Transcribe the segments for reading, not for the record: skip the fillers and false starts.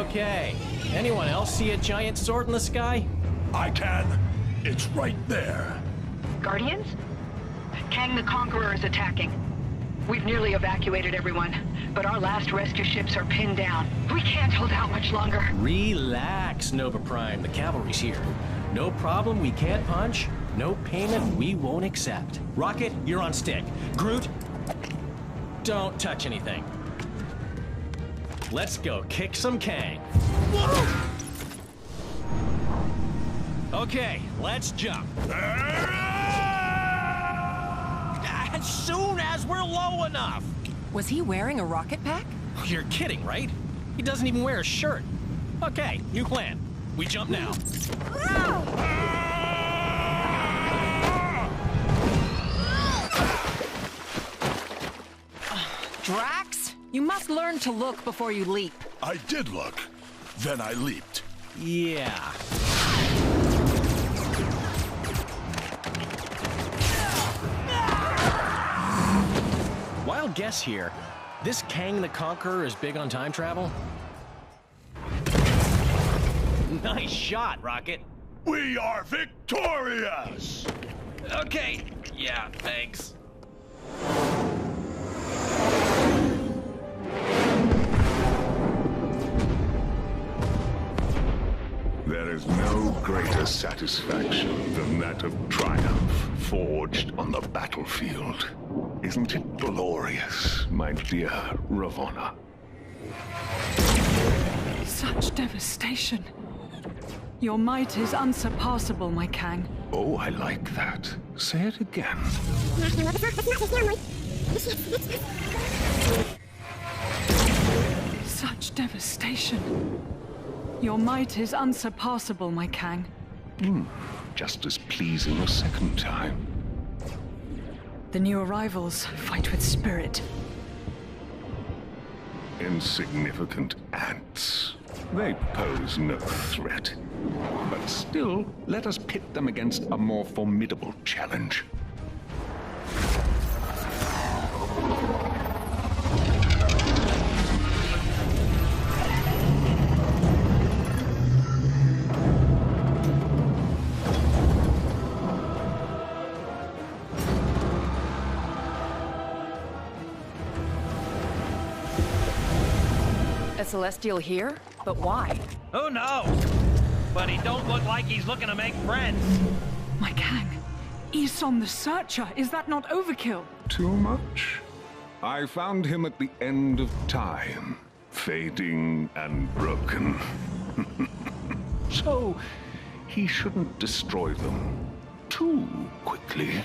Okay. Anyone else see a giant sword in the sky? I can. It's right there. Guardians? Kang the Conqueror is attacking. We've nearly evacuated everyone, but our last rescue ships are pinned down. We can't hold out much longer. Relax, Nova Prime. The cavalry's here. No problem we can't punch. No payment we won't accept. Rocket, you're on stick. Groot, don't touch anything. Let's go kick some Kang. Whoa! Okay, let's jump. As soon as we're low enough. Was he wearing a rocket pack? You're kidding, right? He doesn't even wear a shirt. Okay, new plan. We jump now. Drax, you must learn to look before you leap. I did look. Then I leaped. Yeah. Wild guess here. This Kang the Conqueror is big on time travel? Nice shot, Rocket. We are victorious! Okay, yeah, thanks. There is no greater satisfaction than that of triumph forged on the battlefield. Isn't it glorious, my dear Ravonna? Such devastation. Your might is unsurpassable, my Kang. Oh, I like that. Say it again. Such devastation. Your might is unsurpassable, my Kang. Just as pleasing a second time. The new arrivals fight with spirit. Insignificant ants. They pose no threat. But still, let us pit them against a more formidable challenge. A Celestial here? But why? Who knows? But he don't look like he's looking to make friends. My Kang, Isom the Searcher, is that not overkill? Too much? I found him at the end of time, fading and broken. So, he shouldn't destroy them too quickly.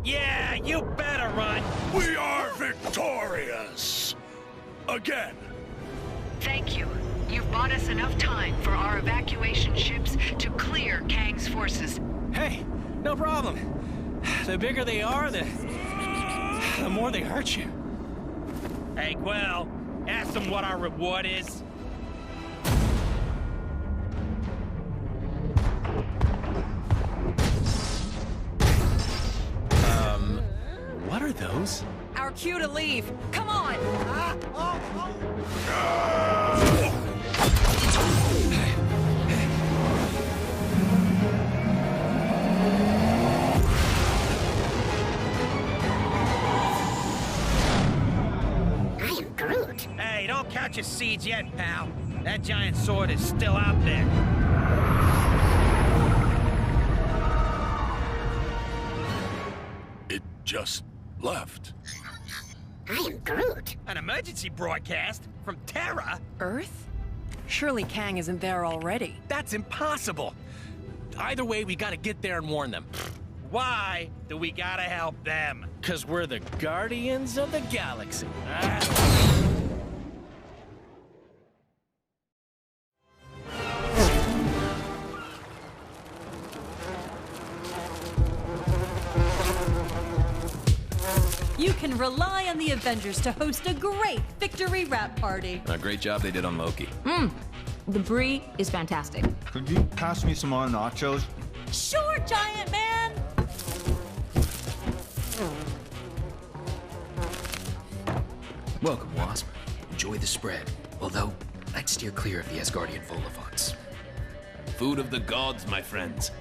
Yeah, you better run. We are victorious! Again! Thank you. You've bought us enough time for our evacuation ships to clear Kang's forces. Hey, no problem. The bigger they are, the more they hurt you. Hey, Quill, ask them what our reward is. What are those? Our cue to leave. Come on! Hey, don't count your seeds yet, pal. That giant sword is still out there. It just left. I am Groot. An emergency broadcast from Terra? Earth? Surely Kang isn't there already. That's impossible. Either way, we gotta get there and warn them. Why do we gotta help them? 'Cause we're the Guardians of the Galaxy. You can rely on the Avengers to host a great victory wrap party. A great job they did on Loki. The brie is fantastic. Could you pass me some more nachos? Sure, giant man! Welcome, Wasp. Enjoy the spread. Although, I'd steer clear of the Asgardian vol-au-vents. Food of the gods, my friends.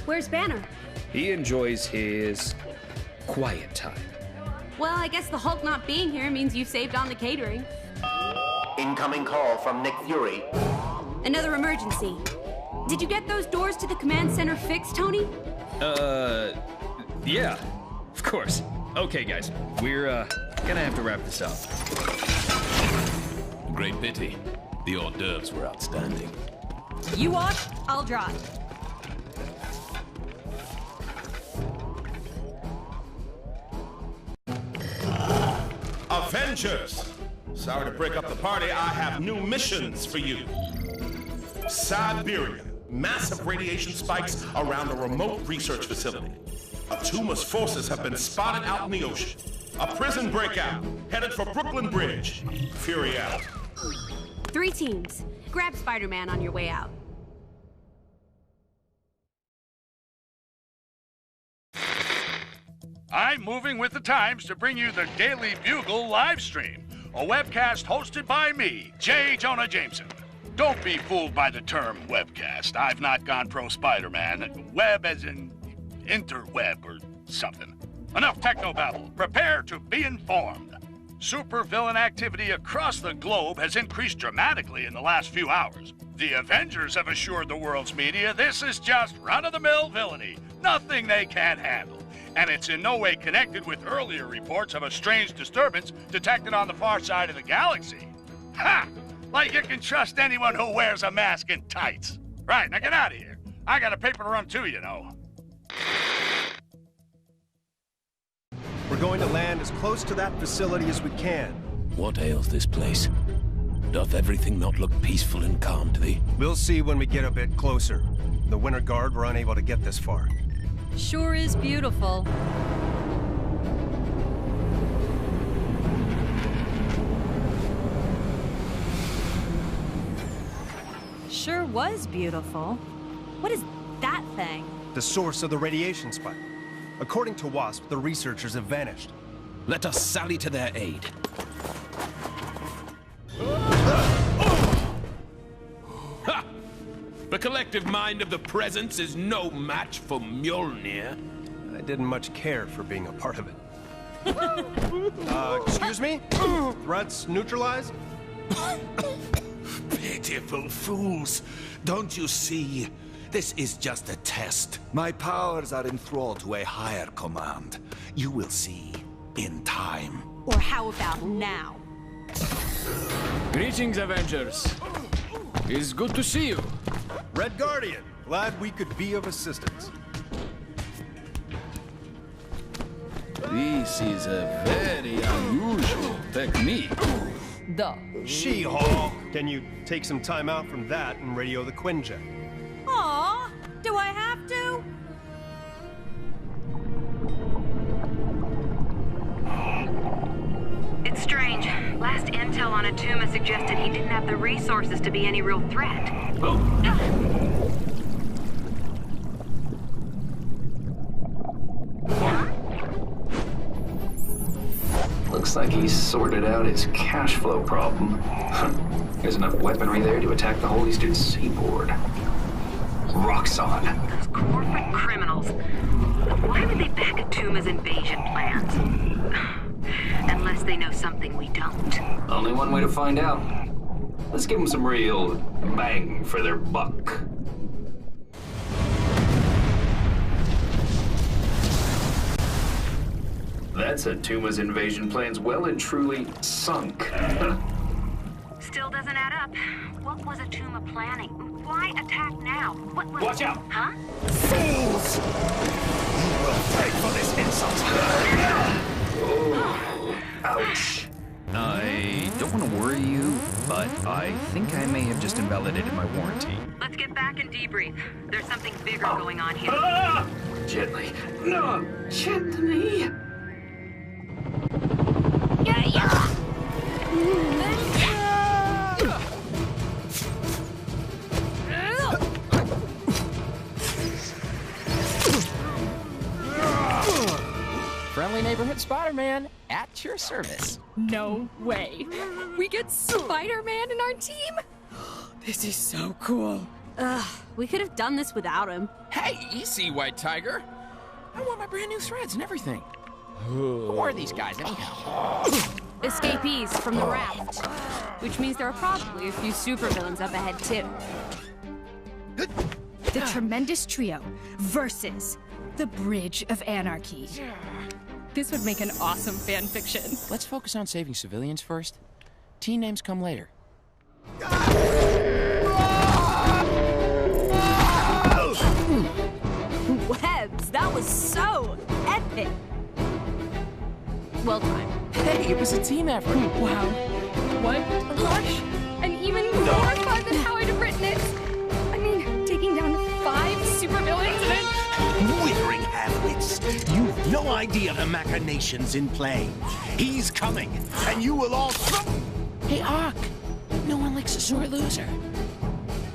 Where's Banner? He enjoys his quiet time. Well, I guess the Hulk not being here means you saved on the catering. Incoming call from Nick Fury. Another emergency. Did you get those doors to the command center fixed, Tony? Yeah. Of course. Okay, guys. We're, gonna have to wrap this up. Great pity. The hors d'oeuvres were outstanding. You wash, I'll drive. Avengers! Sorry to break up the party, I have new missions for you. Siberia. Massive radiation spikes around a remote research facility. Atuma's forces have been spotted out in the ocean. A prison breakout, headed for Brooklyn Bridge. Fury out. 3 teams. Grab Spider-Man on your way out. I'm moving with the times to bring you the Daily Bugle live stream, a webcast hosted by me, J. Jonah Jameson. Don't be fooled by the term webcast. I've not gone pro Spider-Man. Web as in interweb or something. Enough technobabble. Prepare to be informed. Supervillain activity across the globe has increased dramatically in the last few hours. The Avengers have assured the world's media this is just run-of-the-mill villainy, nothing they can't handle. And it's in no way connected with earlier reports of a strange disturbance detected on the far side of the galaxy. Ha! Like you can trust anyone who wears a mask and tights. Right, now get out of here. I got a paper to run too, you know. We're going to land as close to that facility as we can. What ails this place? Doth everything not look peaceful and calm to thee? We'll see when we get a bit closer. The Winter Guard were unable to get this far. Sure is beautiful. Sure was beautiful. What is that thing? The source of the radiation spike. According to Wasp, the researchers have vanished. Let us sally to their aid. Ha! The collective mind of the Presence is no match for Mjolnir. I didn't much care for being a part of it. Excuse me? Threats neutralized? Pitiful fools. Don't you see? This is just a test. My powers are enthralled to a higher command. You will see in time. Or how about now? Greetings, Avengers. It's good to see you. Red Guardian, glad we could be of assistance. This is a very unusual technique. Duh. She-Hulk! Can you take some time out from that and radio the Quinjet? Aw, do I have to? It's strange. Last intel on Atuma suggested he didn't have the resources to be any real threat. Looks like he's sorted out his cash flow problem. There's enough weaponry there to attack the Holy Dude's seaboard. Roxxon. Those corporate criminals. Why would they back Atuma's invasion plans? Unless they know something we don't. Only one way to find out. Let's give them some real bang for their buck. That's Atuma's invasion plans well and truly sunk. Still doesn't add up. What was Atuma planning? Why attack now? What was... Watch out! Huh? Fools! You will pay for this insult! Oh, ouch. I don't want to worry you, but I think I may have just invalidated my warranty. Let's Let's get back and debrief. There's something bigger going on here. Gently. No, gently. Friendly neighborhood Spider-Man at your service. No way. We get Spider-Man in our team? This is so cool. Ugh, we could have done this without him. Hey, easy, White Tiger. I want my brand new threads and everything. Who are these guys, anyhow? Escapees from the raft. Which means there are probably a few supervillains up ahead, too. The Tremendous Trio versus the Bridge of Anarchy. This would make an awesome fan fiction. Let's focus on saving civilians first. Team names come later. Webs, that was so epic. Well timed. Hey, it was a team effort. Wow. What a rush. And even more fun than how I'd have written it. I mean, taking down 5 supervillains and then... Withering half-wits, you've no idea the machinations in play. He's coming, and you will all... Hey, Ock! No one likes a sore loser.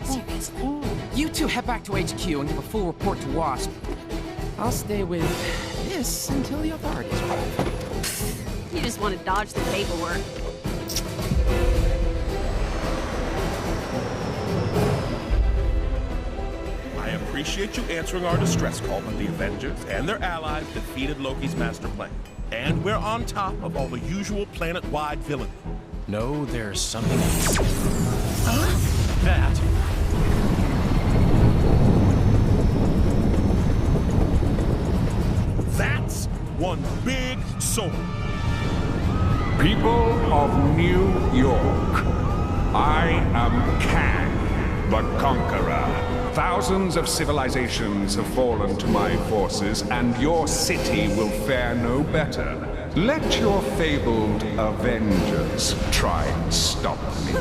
Seriously? You two head back to HQ and give a full report to WASP. I'll stay with this until the authorities arrive. You just want to dodge the paperwork. I appreciate you answering our distress call, but the Avengers and their allies defeated Loki's master plan. And we're on top of all the usual planet-wide villainy. No, there's something else. That. That's one big sword. People of New York, I am Kang, the Conqueror. Thousands of civilizations have fallen to my forces, and your city will fare no better. Let your fabled Avengers try and stop me.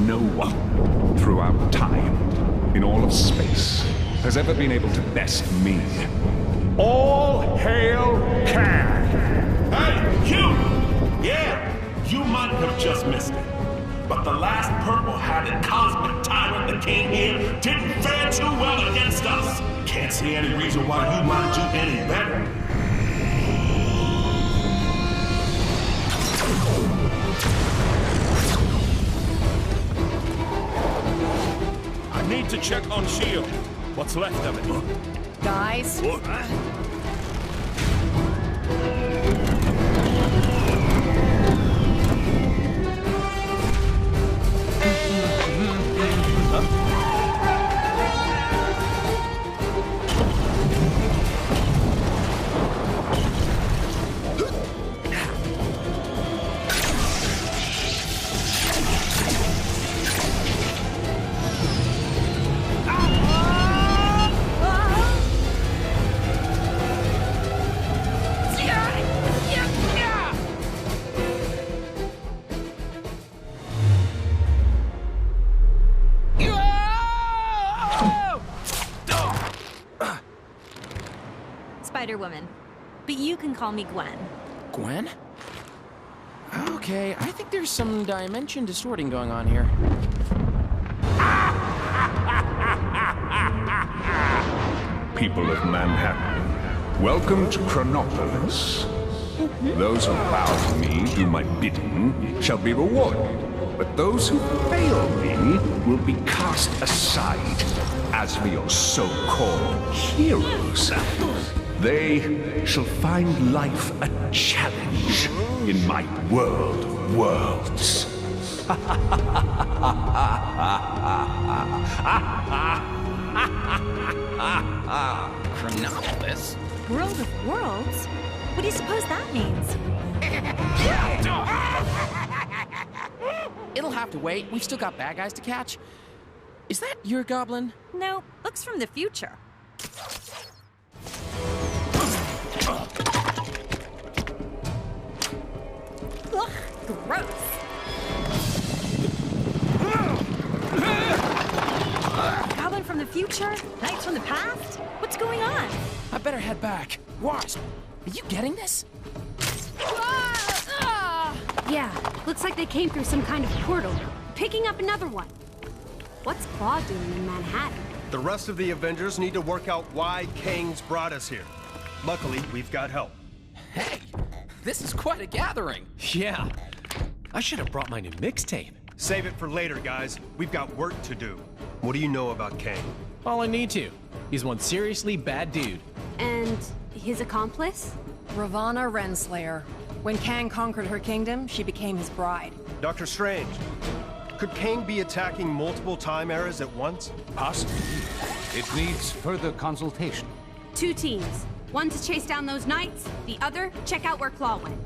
No one, throughout time, in all of space, has ever been able to best me. All hail Kang! Hey, you! Yeah, you might have just missed it. But the last purple-hatted cosmic tyrant that came here didn't fare too well against us. Can't see any reason why you might do any better. I need to check on S.H.I.E.L.D. What's left of it? Guys? Spider-Woman. But you can call me Gwen. Gwen? Okay, I think there's some dimension distorting going on here. People of Manhattan, welcome to Chronopolis. Those who bow to me, do my bidding, shall be rewarded. But those who fail me will be cast aside. As for your so-called heroes, they shall find life a challenge in my world of worlds. Chronopolis? World of Worlds? What do you suppose that means? It'll have to wait. We've still got bad guys to catch. Is that your goblin? No, looks from the future. Ugh, gross. the future? Knights from the past? What's going on? I better head back. Wasp, are you getting this? Yeah, looks like they came through some kind of portal. Picking up another one. What's Claw doing in Manhattan? The rest of the Avengers need to work out why Kang's brought us here. Luckily, we've got help. Hey, this is quite a gathering. Yeah. I should have brought my new mixtape. Save it for later, guys. We've got work to do. What do you know about Kang? All I need to. He's one seriously bad dude. And his accomplice? Ravonna Renslayer. When Kang conquered her kingdom, she became his bride. Doctor Strange, could Kang be attacking multiple time eras at once? Possibly. It needs further consultation. 2 teams. One to chase down those knights, the other, check out where Claw went.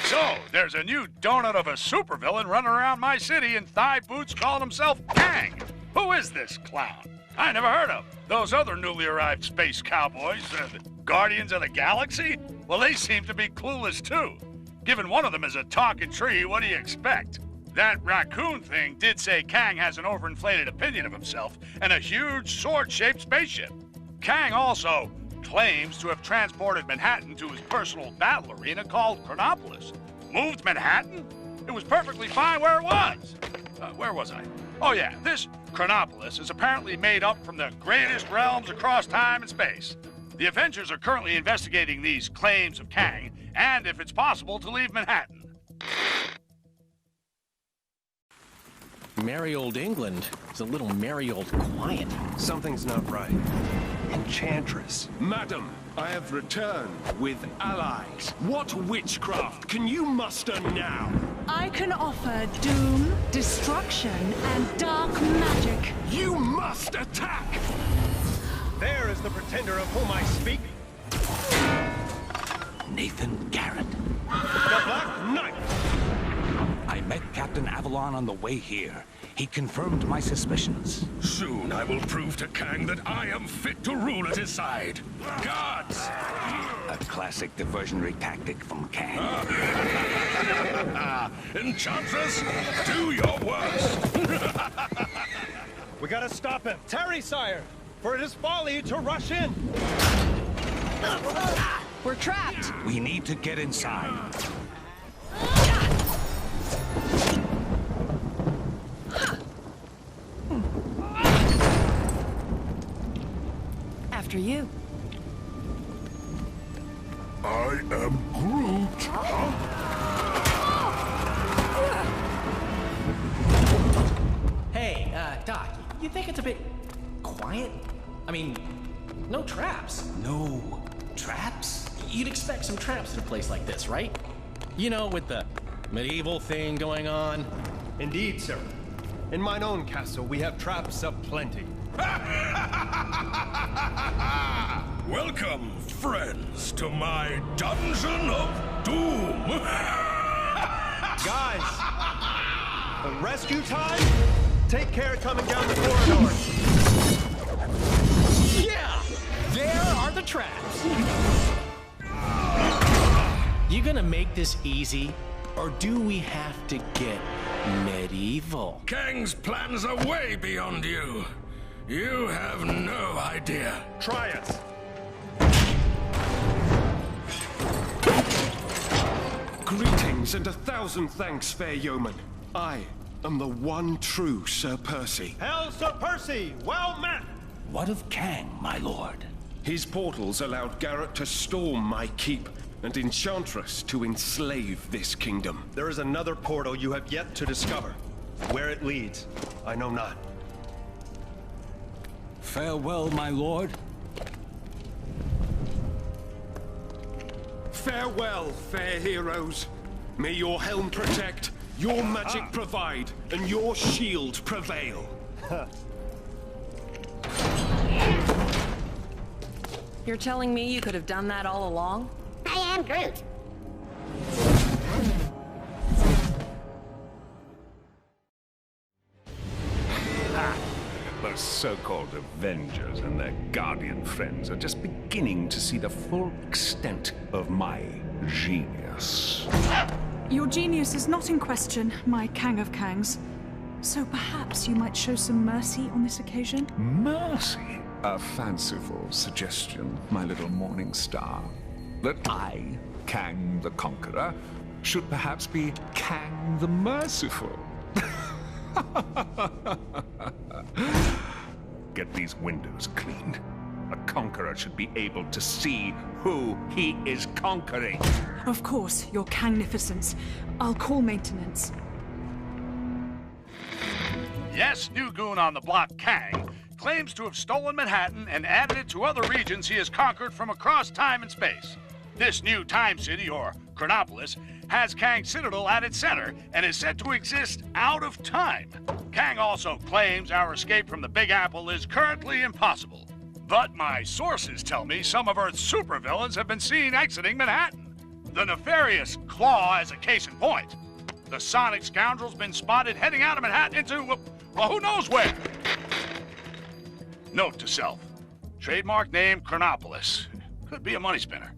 So, there's a new donut of a supervillain running around my city in thigh boots calling himself Kang. Who is this clown? I never heard of. Those other newly arrived space cowboys, the Guardians of the Galaxy? Well, they seem to be clueless too. Given one of them is a talking tree, what do you expect? That raccoon thing did say Kang has an overinflated opinion of himself and a huge sword-shaped spaceship. Kang also claims to have transported Manhattan to his personal battle arena called Chronopolis. Moved Manhattan? It was perfectly fine where it was. Where was I? Oh yeah, this Chronopolis is apparently made up from the greatest realms across time and space. The Avengers are currently investigating these claims of Kang, and if it's possible to leave Manhattan. Merry old England is a little merry old quiet. Something's not right. Enchantress. Madam, I have returned with allies. What witchcraft can you muster now? I can offer doom, destruction, and dark magic. You must attack! There is the pretender of whom I speak. Nathan Garrett. The Black Knight! I met Captain Avalon on the way here. He confirmed my suspicions. Soon I will prove to Kang that I am fit to rule at his side. Guards! A classic diversionary tactic from Kang. Enchantress, do your worst! We gotta stop him. Tarry, sire, for it is folly to rush in. We're trapped. We need to get inside. After you. I am Groot. Hey, Doc, you think it's a bit quiet? I mean, no traps. No traps? You'd expect some traps in a place like this, right? You know, with the medieval thing going on. Indeed, sir. In mine own castle, we have traps aplenty. Welcome, friends, to my dungeon of doom. Guys, rescue time? Take care coming down the corridor. Yeah, there are the traps. You gonna make this easy, or do we have to get medieval? Kang's plans are way beyond you. You have no idea. Try us. Greetings and 1,000 thanks, fair yeoman. I am the one true Sir Percy. Hail, Sir Percy! Well met! What of Kang, my lord? His portals allowed Garrett to storm my keep, and Enchantress to enslave this kingdom. There is another portal you have yet to discover. Where it leads, I know not. Farewell, my lord. Farewell, fair heroes. May your helm protect, your magic provide, and your shield prevail. You're telling me you could have done that all along? I am Groot. The so-called Avengers and their Guardian friends are just beginning to see the full extent of my genius. Your genius is not in question, my Kang of Kangs. So perhaps you might show some mercy on this occasion? Mercy? A fanciful suggestion, my little morning star. That I, Kang the Conqueror, should perhaps be Kang the Merciful. Get these windows cleaned. A conqueror should be able to see who he is conquering. Of course, your Kangnificence. I'll call maintenance. Yes, new goon on the block, Kang, claims to have stolen Manhattan and added it to other regions he has conquered from across time and space. This new Time City, or Chronopolis, has Kang's Citadel at its center and is said to exist out of time. Kang also claims our escape from the Big Apple is currently impossible. But my sources tell me some of Earth's supervillains have been seen exiting Manhattan. The nefarious Claw as a case in point. The Sonic scoundrel's been spotted heading out of Manhattan into, well, who knows where? Note to self. Trademark name Chronopolis. Could be a money spinner.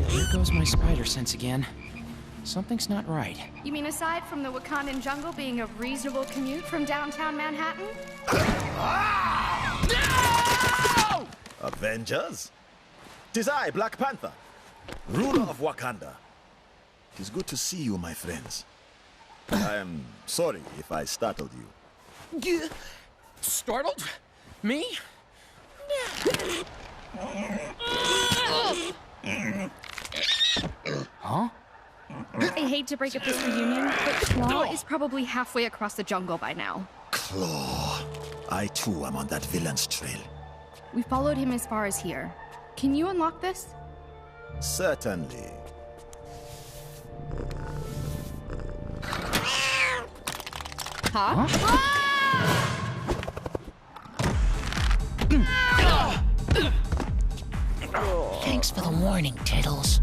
Here goes my spider sense again. Something's not right. You mean aside from the Wakandan jungle being a reasonable commute from downtown Manhattan? No! Avengers? 'Tis I, Black Panther, ruler of Wakanda. 'Tis good to see you, my friends. I am sorry if I startled you. Startled? Me? Huh? I hate to break up this reunion, but Claw is probably halfway across the jungle by now. Claw. I too am on that villain's trail. We followed him as far as here. Can you unlock this? Certainly. Huh? Thanks for the warning, Tiddles.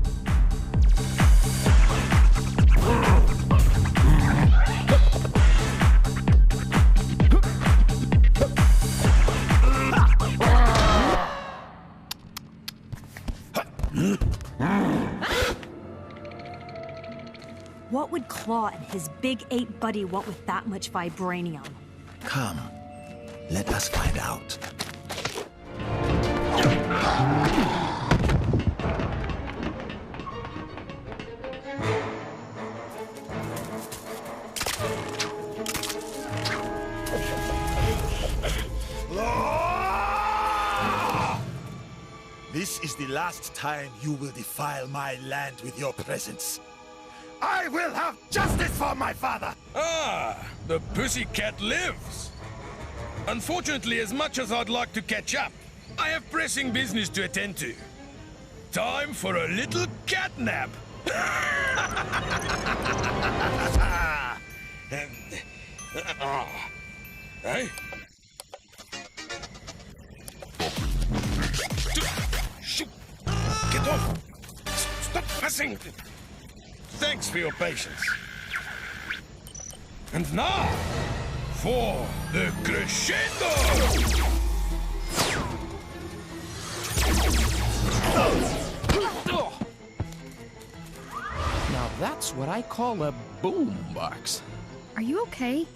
What would Claw and his big ape buddy want with that much vibranium? Come, let us find out. This is the last time you will defile my land with your presence. I will have justice for my father! Ah, the pussycat lives. Unfortunately, as much as I'd like to catch up, I have pressing business to attend to. Time for a little cat nap. Hey? Get off! Stop pressing! Thanks for your patience. And now, for the crescendo! Now that's what I call a boombox. Are you okay?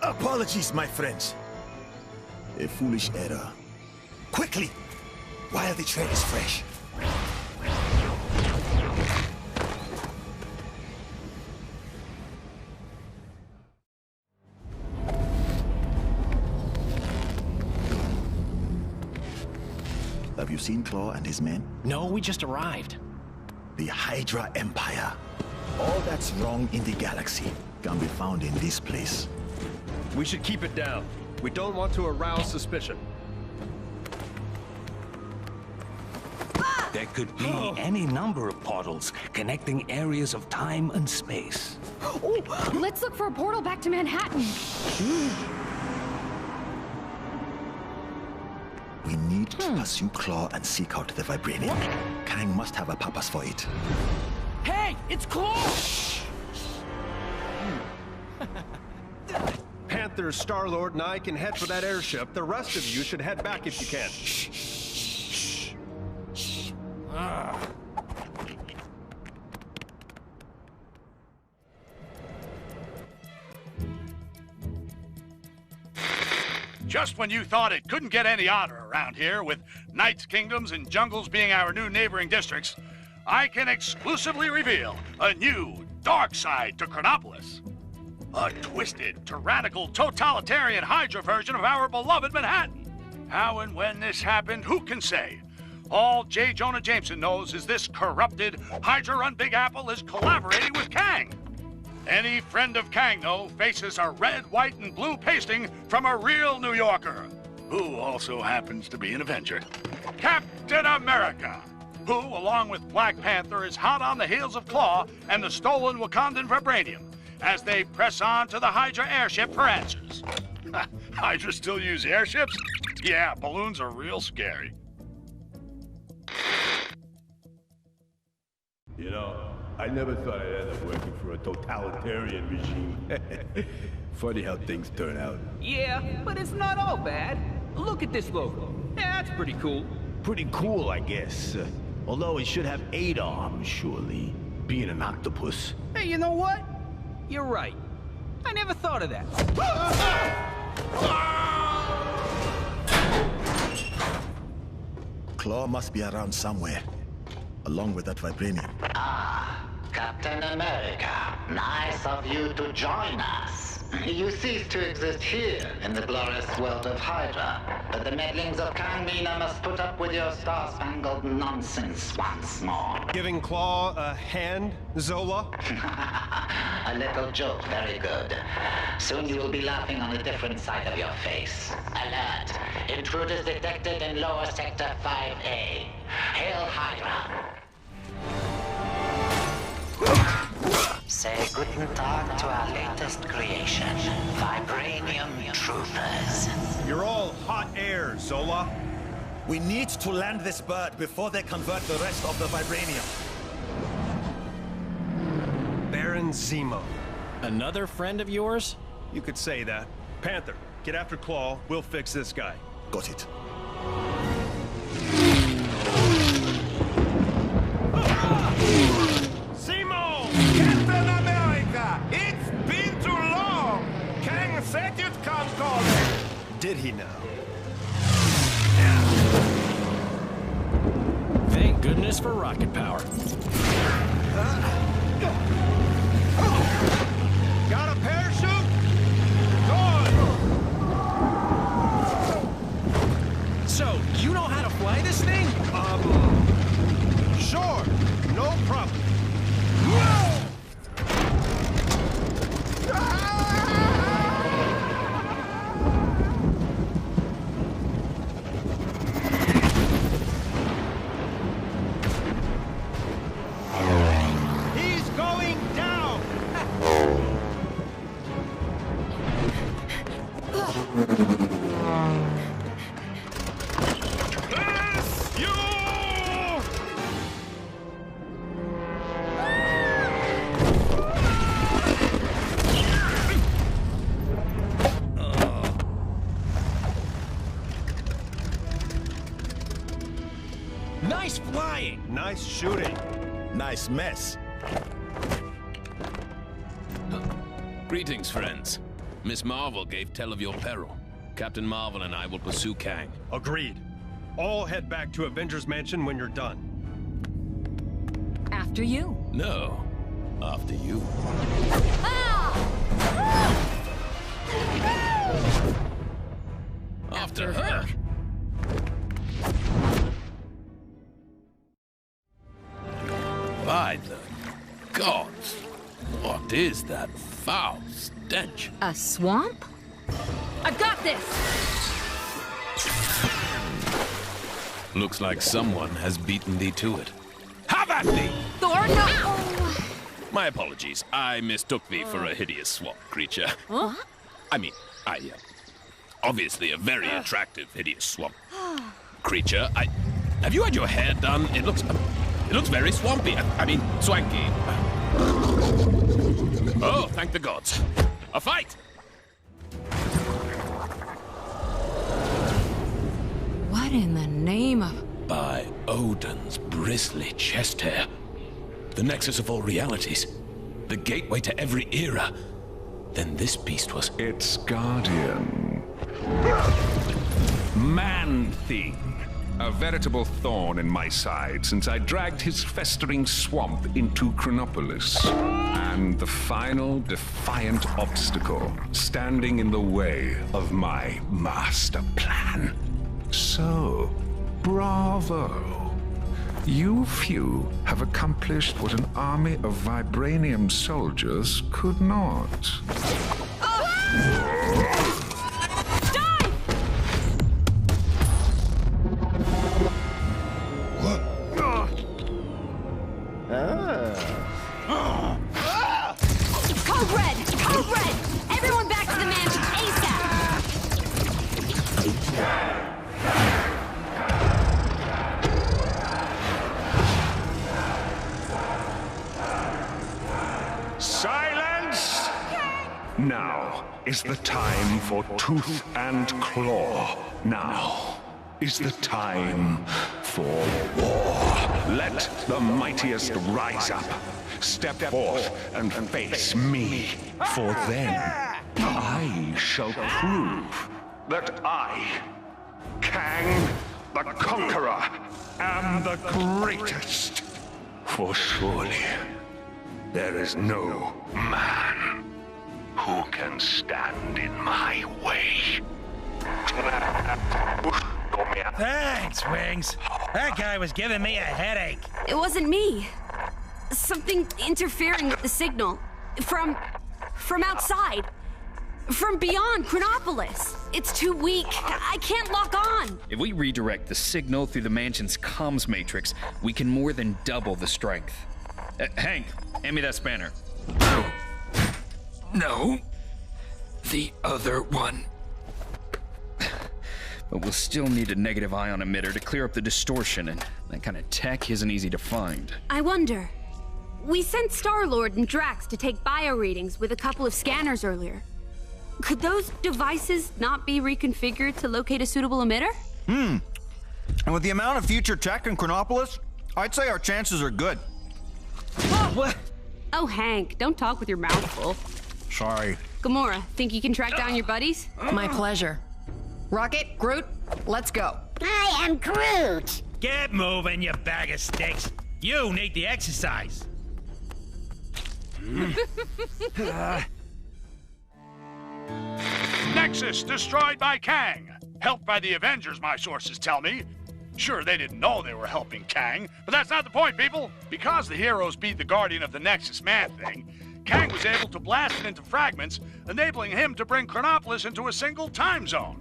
Apologies, my friends. A foolish error. Quickly, while the trail is fresh. Have you seen Claw and his men? No, we just arrived. The Hydra Empire. All that's wrong in the galaxy can be found in this place. We should keep it down. We don't want to arouse suspicion. There could be any number of portals connecting areas of time and space. Let's look for a portal back to Manhattan. We need to pursue Claw and seek out the vibranium. Kang must have a purpose for it. Hey, it's Claw! Panther, Star-Lord, and I can head for that airship. The rest of you should head back if you can. Just when you thought it couldn't get any odder around here, with Knights' Kingdoms and Jungles being our new neighboring districts, I can exclusively reveal a new dark side to Chronopolis. A twisted, tyrannical, totalitarian Hydra version of our beloved Manhattan. How and when this happened, who can say? All J. Jonah Jameson knows is this corrupted, Hydra-run Big Apple is collaborating with Kang. Any friend of Kang, though, faces a red, white, and blue pasting from a real New Yorker, who also happens to be an Avenger. Captain America, who, along with Black Panther, is hot on the heels of Claw and the stolen Wakandan vibranium, as they press on to the Hydra airship for answers. Hydra still use airships? Yeah, balloons are real scary. You know, I never thought I'd end up working for a totalitarian regime. Funny how things turn out. Yeah, but it's not all bad. Look at this logo. Yeah, that's pretty cool. Pretty cool, I guess. Although it should have 8 arms, surely. Being an octopus. Hey, you know what? You're right. I never thought of that. Claw must be around somewhere, along with that vibranium. Ah, Captain America. Nice of you to join us. You cease to exist here in the glorious world of Hydra, but the meddlings of Kang Mina must put up with your star-spangled nonsense once more. Giving Claw a hand, Zola? A little joke, very good. Soon you will be laughing on a different side of your face. Alert! Intruders detected in lower sector 5A. Hail Hydra! Say guten Tag to our latest creation, Vibranium Troopers. You're all hot air, Zola. We need to land this bird before they convert the rest of the vibranium. Baron Zemo. Another friend of yours? You could say that. Panther, get after Claw. We'll fix this guy. Got it. Zemo! Captain America! It's been too long! Kang said you'd come calling! Did he now? Thank goodness for rocket power. Got a parachute? Going! So, you know how to fly this thing? Sure. No problem. He's going down! Bless you! Nice flying! Nice shooting. Nice mess. Greetings, friends. Miss Marvel gave tell of your peril. Captain Marvel and I will pursue Kang. Agreed. All head back to Avengers Mansion when you're done. After you. No, after you. After her. By the gods, what is that foul stench? A swamp? I've got this! Looks like someone has beaten thee to it. Have at thee! Thor, no! My apologies. I mistook thee for a hideous swamp creature. Huh? I mean, obviously a very attractive hideous swamp creature. Have you had your hair done? It looks very swampy. I mean, swanky. Oh, thank the gods. A fight! What in the name of... By Odin's bristly chest hair. The nexus of all realities. The gateway to every era. Then this beast was... Its guardian. Man-thing. A veritable thorn in my side since I dragged his festering swamp into Chronopolis. And the final defiant obstacle standing in the way of my master plan. So, bravo. You few have accomplished what an army of vibranium soldiers could not. Code Red! Code Red! Everyone back to the mansion ASAP! Silence! Now is the time for tooth and claw. Now is the time for war. Let the mightiest rise up. Step forth and face me. For then I shall prove that I, Kang the Conqueror, am the greatest. For surely there is no man who can stand in my way. Thanks, Wings. That guy was giving me a headache. It wasn't me. Something interfering with the signal. From outside. From beyond Chronopolis. It's too weak. I can't lock on. If we redirect the signal through the mansion's comms matrix, we can more than double the strength. Hank, hand me that spanner. No. The other one. But we'll still need a negative ion emitter to clear up the distortion, and that kind of tech isn't easy to find. I wonder. We sent Star-Lord and Drax to take bio readings with a couple of scanners earlier. Could those devices not be reconfigured to locate a suitable emitter? And with the amount of future tech in Chronopolis, I'd say our chances are good. What? Oh, Hank, don't talk with your mouth full. Sorry. Gamora, think you can track down your buddies? My pleasure. Rocket, Groot, let's go. I am Groot. Get moving, you bag of sticks. You need the exercise. Nexus destroyed by Kang. Helped by the Avengers, my sources tell me. Sure, they didn't know they were helping Kang, but that's not the point, people. Because the heroes beat the Guardian of the Nexus Man-Thing, Kang was able to blast it into fragments, enabling him to bring Chronopolis into a single time zone.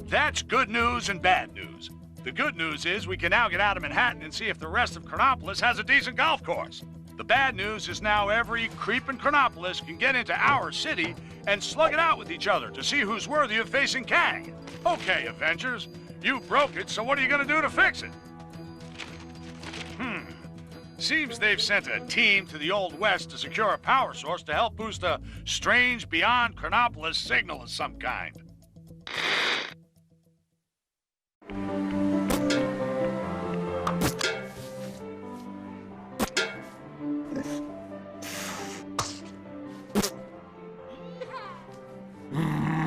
That's good news and bad news. The good news is we can now get out of Manhattan and see if the rest of Chronopolis has a decent golf course. The bad news is now every creep in Chronopolis can get into our city and slug it out with each other to see who's worthy of facing Kang. Okay, Avengers, you broke it, so what are you gonna do to fix it? Seems they've sent a team to the Old West to secure a power source to help boost a strange beyond Chronopolis signal of some kind.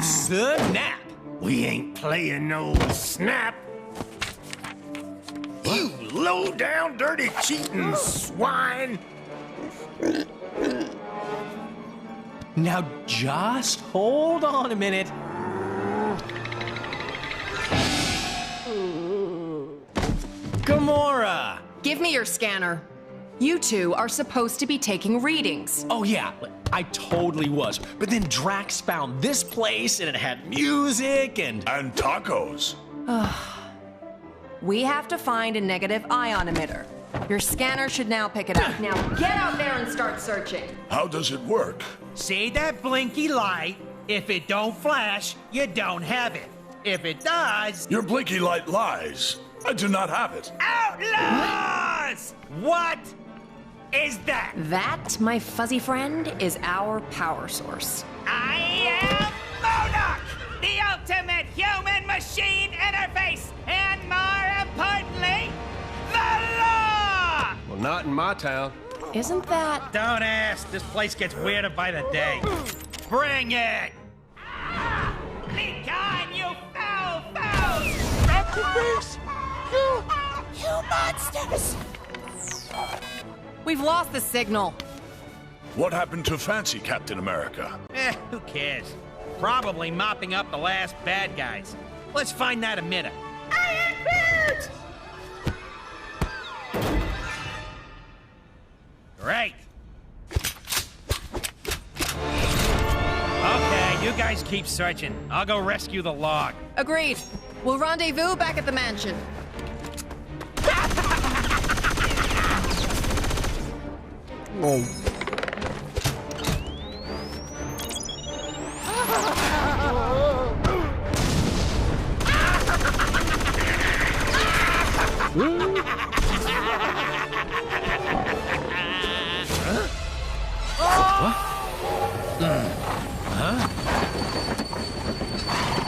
Snap! We ain't playing no snap. You low-down, dirty, cheating swine! Now just hold on a minute. Gamora! Give me your scanner. You two are supposed to be taking readings. Oh yeah, I totally was. But then Drax found this place and it had music and tacos. We have to find a negative ion emitter. Your scanner should now pick it up. Now get out there and start searching. How does it work? See that blinky light? If it don't flash, you don't have it. If it does... Your blinky light lies. I do not have it. Outlaws! What is that? That, my fuzzy friend, is our power source. I am MODOK, the ultimate human-machine interface, and more importantly, the law! Well, not in my town. Isn't that... Don't ask. This place gets weirder by the day. Bring it! Bibrix! You monsters! We've lost the signal. What happened to Fancy, Captain America? Who cares? Probably mopping up the last bad guys. Let's find that emitter. I am Groot! Great. Okay, you guys keep searching. I'll go rescue the log. Agreed. We'll rendezvous back at the mansion.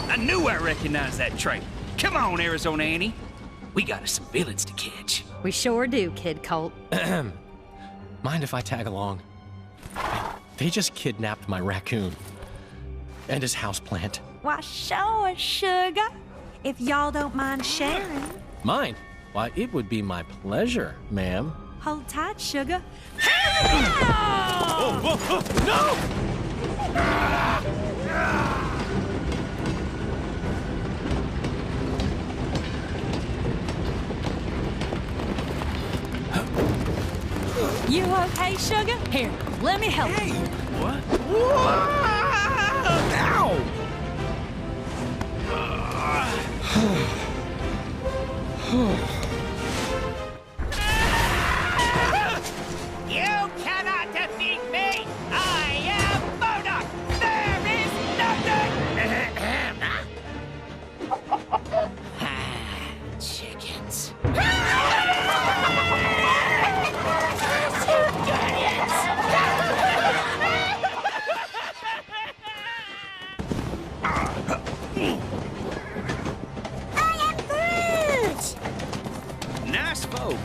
I knew I recognized that trait. Come on, Arizona Annie. We got us some villains to catch. We sure do, Kid Colt. Mind if I tag along? They just kidnapped my raccoon. And his houseplant. Why, sure, sugar. If y'all don't mind sharing. Mine? Why, it would be my pleasure, ma'am. Hold tight, sugar. Oh, whoa, whoa, no! You okay, sugar? Here, let me help you. What? You cannot defeat me! I am Modoc! There is nothing! Chickens. Nice folk.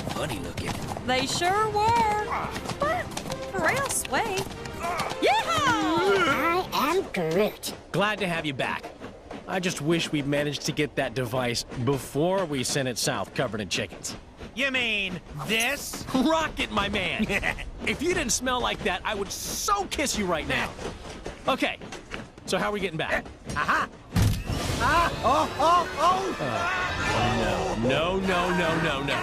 Funny looking. They sure were. But real sweet. I am Groot. Glad to have you back. I just wish we'd managed to get that device before we sent it south covered in chickens. You mean this? Rocket, my man! If you didn't smell like that, I would so kiss you right now. Okay, so how are we getting back? Aha! Ah! Oh! Oh! Oh! No, no, no, no, no.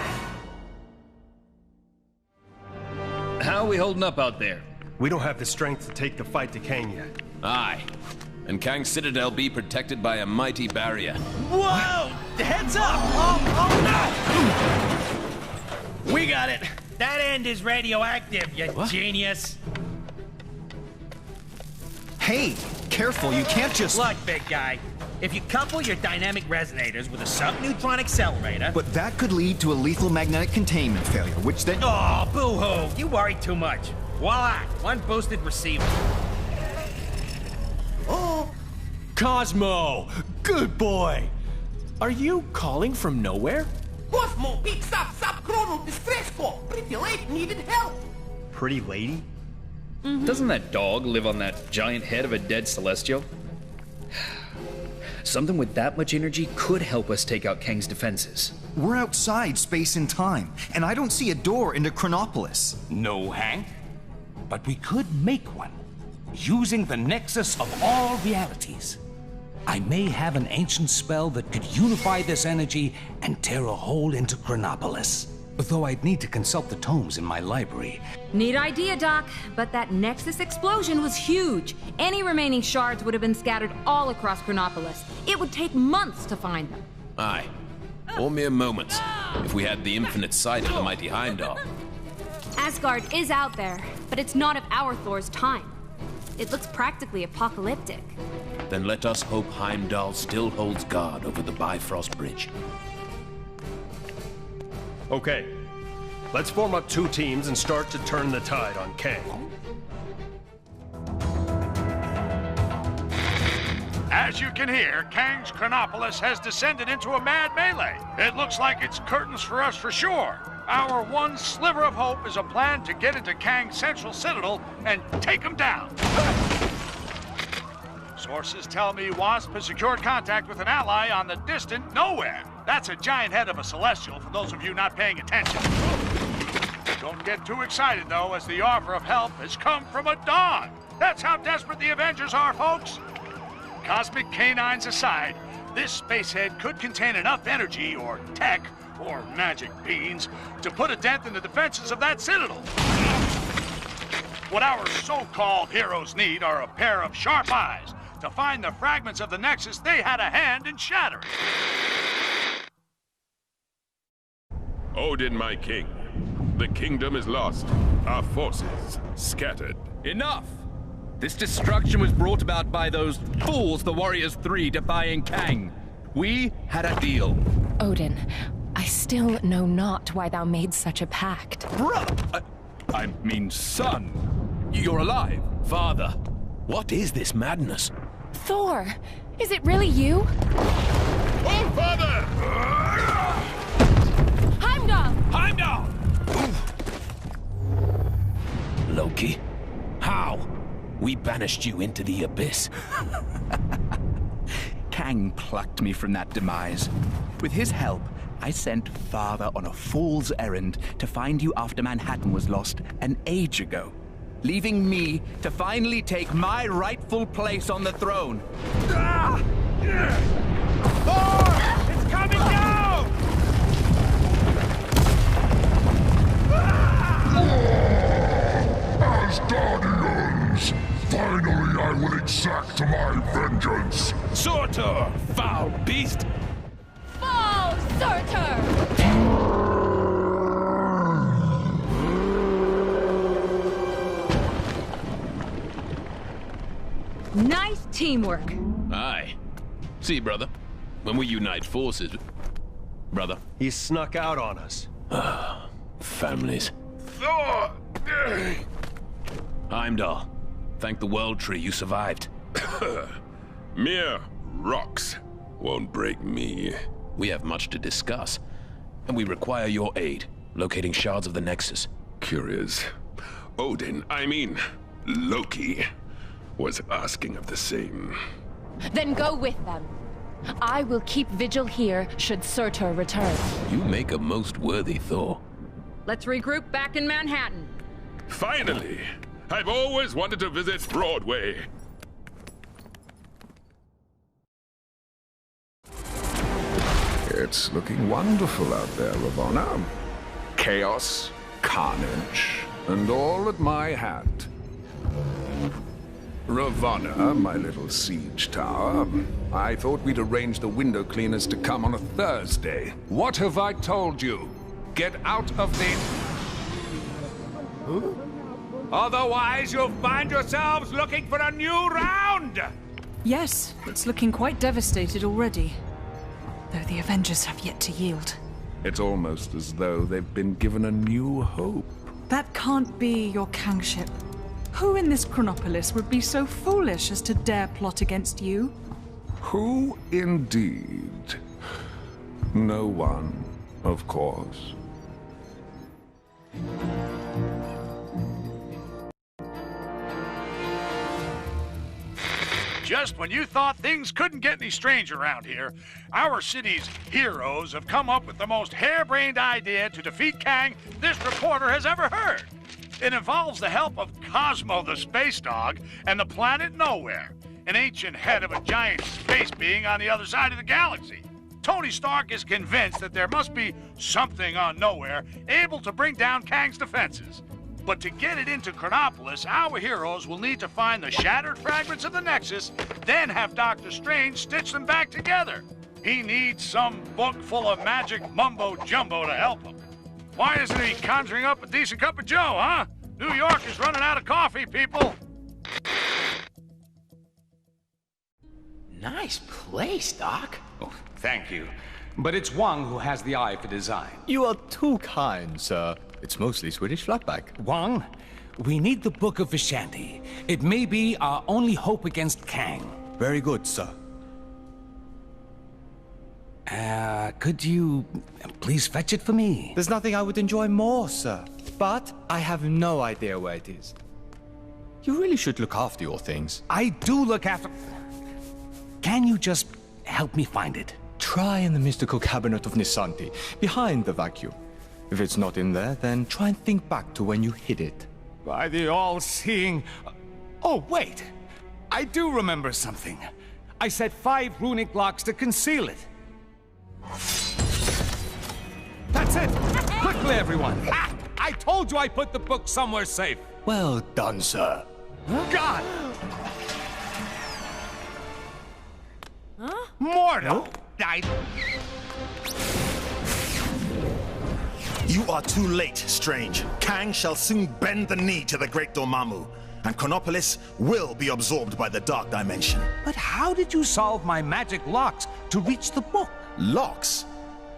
How are we holding up out there? We don't have the strength to take the fight to Kang yet. Aye. And Kang's Citadel be protected by a mighty barrier. Whoa! Heads up! Oh, no! We got it! That end is radioactive, you genius. Hey, careful, you can't just... Look, big guy. If you couple your dynamic resonators with a subneutron accelerator... But that could lead to a lethal magnetic containment failure, which then... Oh, boo-hoo! You worry too much. Voila! One boosted receiver. Oh! Cosmo! Good boy! Are you calling from nowhere? Cosmo picks up subchronal distress call. Pretty late, needed help. Pretty lady? Doesn't that dog live on that giant head of a dead Celestial? Something with that much energy could help us take out Kang's defenses. We're outside space and time, and I don't see a door into Chronopolis. No, Hank. But we could make one, using the nexus of all realities. I may have an ancient spell that could unify this energy and tear a hole into Chronopolis. Though I'd need to consult the tomes in my library. Neat idea, Doc, but that Nexus explosion was huge. Any remaining shards would have been scattered all across Chronopolis. It would take months to find them. Aye. Or mere moments, if we had the infinite sight of the mighty Heimdall. Asgard is out there, but it's not of our Thor's time. It looks practically apocalyptic. Then let us hope Heimdall still holds guard over the Bifrost Bridge. Okay, let's form up 2 teams and start to turn the tide on Kang. As you can hear, Kang's Chronopolis has descended into a mad melee. It looks like it's curtains for us for sure. Our one sliver of hope is a plan to get into Kang's central citadel and take him down. Sources tell me Wasp has secured contact with an ally on the distant Nowhere. That's a giant head of a celestial, for those of you not paying attention. Don't get too excited, though, as the offer of help has come from a dog. That's how desperate the Avengers are, folks. Cosmic canines aside, this spacehead could contain enough energy, or tech, or magic beans, to put a dent in the defenses of that citadel. What our so-called heroes need are a pair of sharp eyes to find the fragments of the Nexus they had a hand in shattering. Odin, my king. The kingdom is lost. Our forces scattered. Enough! This destruction was brought about by those fools, the Warriors 3, defying Kang. We had a deal. Odin, I still know not why thou made such a pact. I mean, son. You're alive. Father, what is this madness? Thor, is it really you? Oh, Father! Heimdall! Heimdall! Loki, how? We banished you into the abyss. Kang plucked me from that demise. With his help, I sent Father on a fool's errand to find you after Manhattan was lost an age ago, leaving me to finally take my rightful place on the throne. Thor! It's coming down! As Guardians, finally I will exact my vengeance. Surtur, foul beast! Fall, Surtur! Nice teamwork. Aye. See, brother, when we unite forces... Brother. He snuck out on us. Families. Thor! Heimdall, thank the World Tree you survived. Mere rocks won't break me. We have much to discuss, and we require your aid, locating shards of the Nexus. Curious. Odin, I mean, Loki, was asking of the same. Then go with them. I will keep vigil here should Surtur return. You make a most worthy Thor. Let's regroup back in Manhattan. Finally! I've always wanted to visit Broadway. It's looking wonderful out there, Ravonna. Chaos, carnage, and all at my hand. Ravonna, my little siege tower, I thought we'd arrange the window cleaners to come on a Thursday. What have I told you? Get out of the... Huh? Otherwise, you'll find yourselves looking for a new round! Yes, it's looking quite devastated already. Though the Avengers have yet to yield. It's almost as though they've been given a new hope. That can't be your kingship. Who in this Chronopolis would be so foolish as to dare plot against you? Who indeed? No one, of course. Just when you thought things couldn't get any stranger around here, our city's heroes have come up with the most harebrained idea to defeat Kang this reporter has ever heard. It involves the help of Cosmo the Space Dog and the planet Nowhere, an ancient head of a giant space being on the other side of the galaxy. Tony Stark is convinced that there must be something on Nowhere able to bring down Kang's defenses. But to get it into Chronopolis, our heroes will need to find the shattered fragments of the Nexus, then have Dr. Strange stitch them back together. He needs some book full of magic mumbo-jumbo to help him. Why isn't he conjuring up a decent cup of joe, huh? New York is running out of coffee, people. Nice place, Doc. Oh, thank you. But it's Wang who has the eye for design. You are too kind, sir. It's mostly Swedish flatback. Wang, we need the Book of Vishanti. It may be our only hope against Kang. Very good, sir. Could you please fetch it for me? There's nothing I would enjoy more, sir. But I have no idea where it is. You really should look after your things. I do look after... Can you just help me find it? Try in the mystical cabinet of Nisanti, behind the vacuum. If it's not in there, then try and think back to when you hid it. By the all-seeing... Oh, wait! I do remember something. I set 5 runic locks to conceal it. That's it! Quickly, everyone! Ah! I told you I put the book somewhere safe! Well done, sir. God! Huh? Mortal! You are too late, Strange. Kang shall soon bend the knee to the Great Dormammu, and Chronopolis will be absorbed by the Dark Dimension. But how did you solve my magic locks to reach the book? Locks?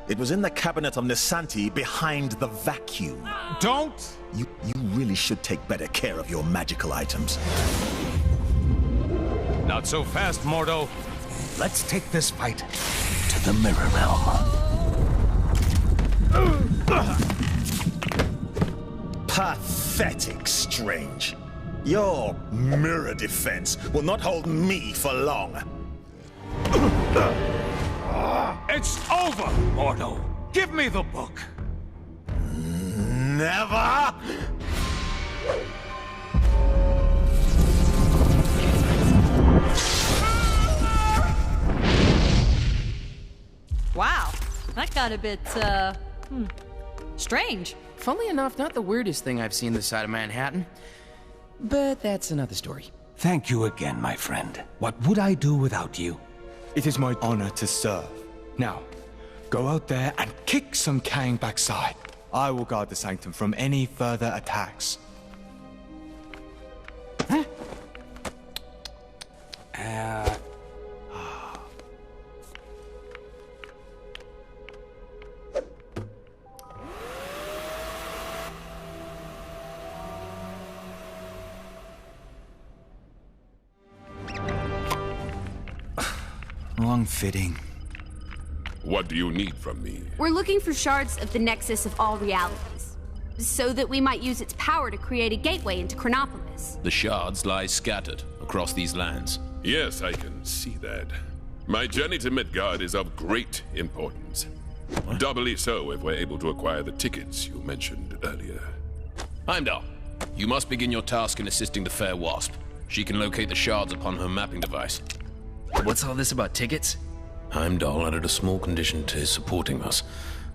It was in the cabinet of Nisanti behind the vacuum. Don't! You really should take better care of your magical items. Not so fast, Mordo. Let's take this fight to the Mirror Realm. Pathetic, Strange. Your mirror defense will not hold me for long. It's over, Mordo. Give me the book. Never! Wow, that got a bit, strange. Funnily enough, not the weirdest thing I've seen this side of Manhattan. But that's another story. Thank you again, my friend. What would I do without you? It is my honor to serve. Now, go out there and kick some Kang backside. I will guard the sanctum from any further attacks. Huh? Wrong-fitting. What do you need from me? We're looking for shards of the nexus of all realities, so that we might use its power to create a gateway into Chronopolis. The shards lie scattered across these lands. Yes, I can see that. My journey to Midgard is of great importance. What? Doubly so if we're able to acquire the tickets you mentioned earlier. Heimdall, you must begin your task in assisting the Fair Wasp. She can locate the shards upon her mapping device. What's all this about tickets? Heimdall added a small condition to his supporting us.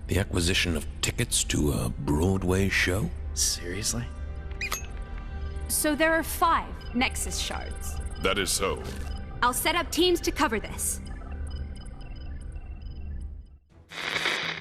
The acquisition of tickets to a Broadway show? Seriously? So there are 5 nexus shards. That is so. I'll set up teams to cover this.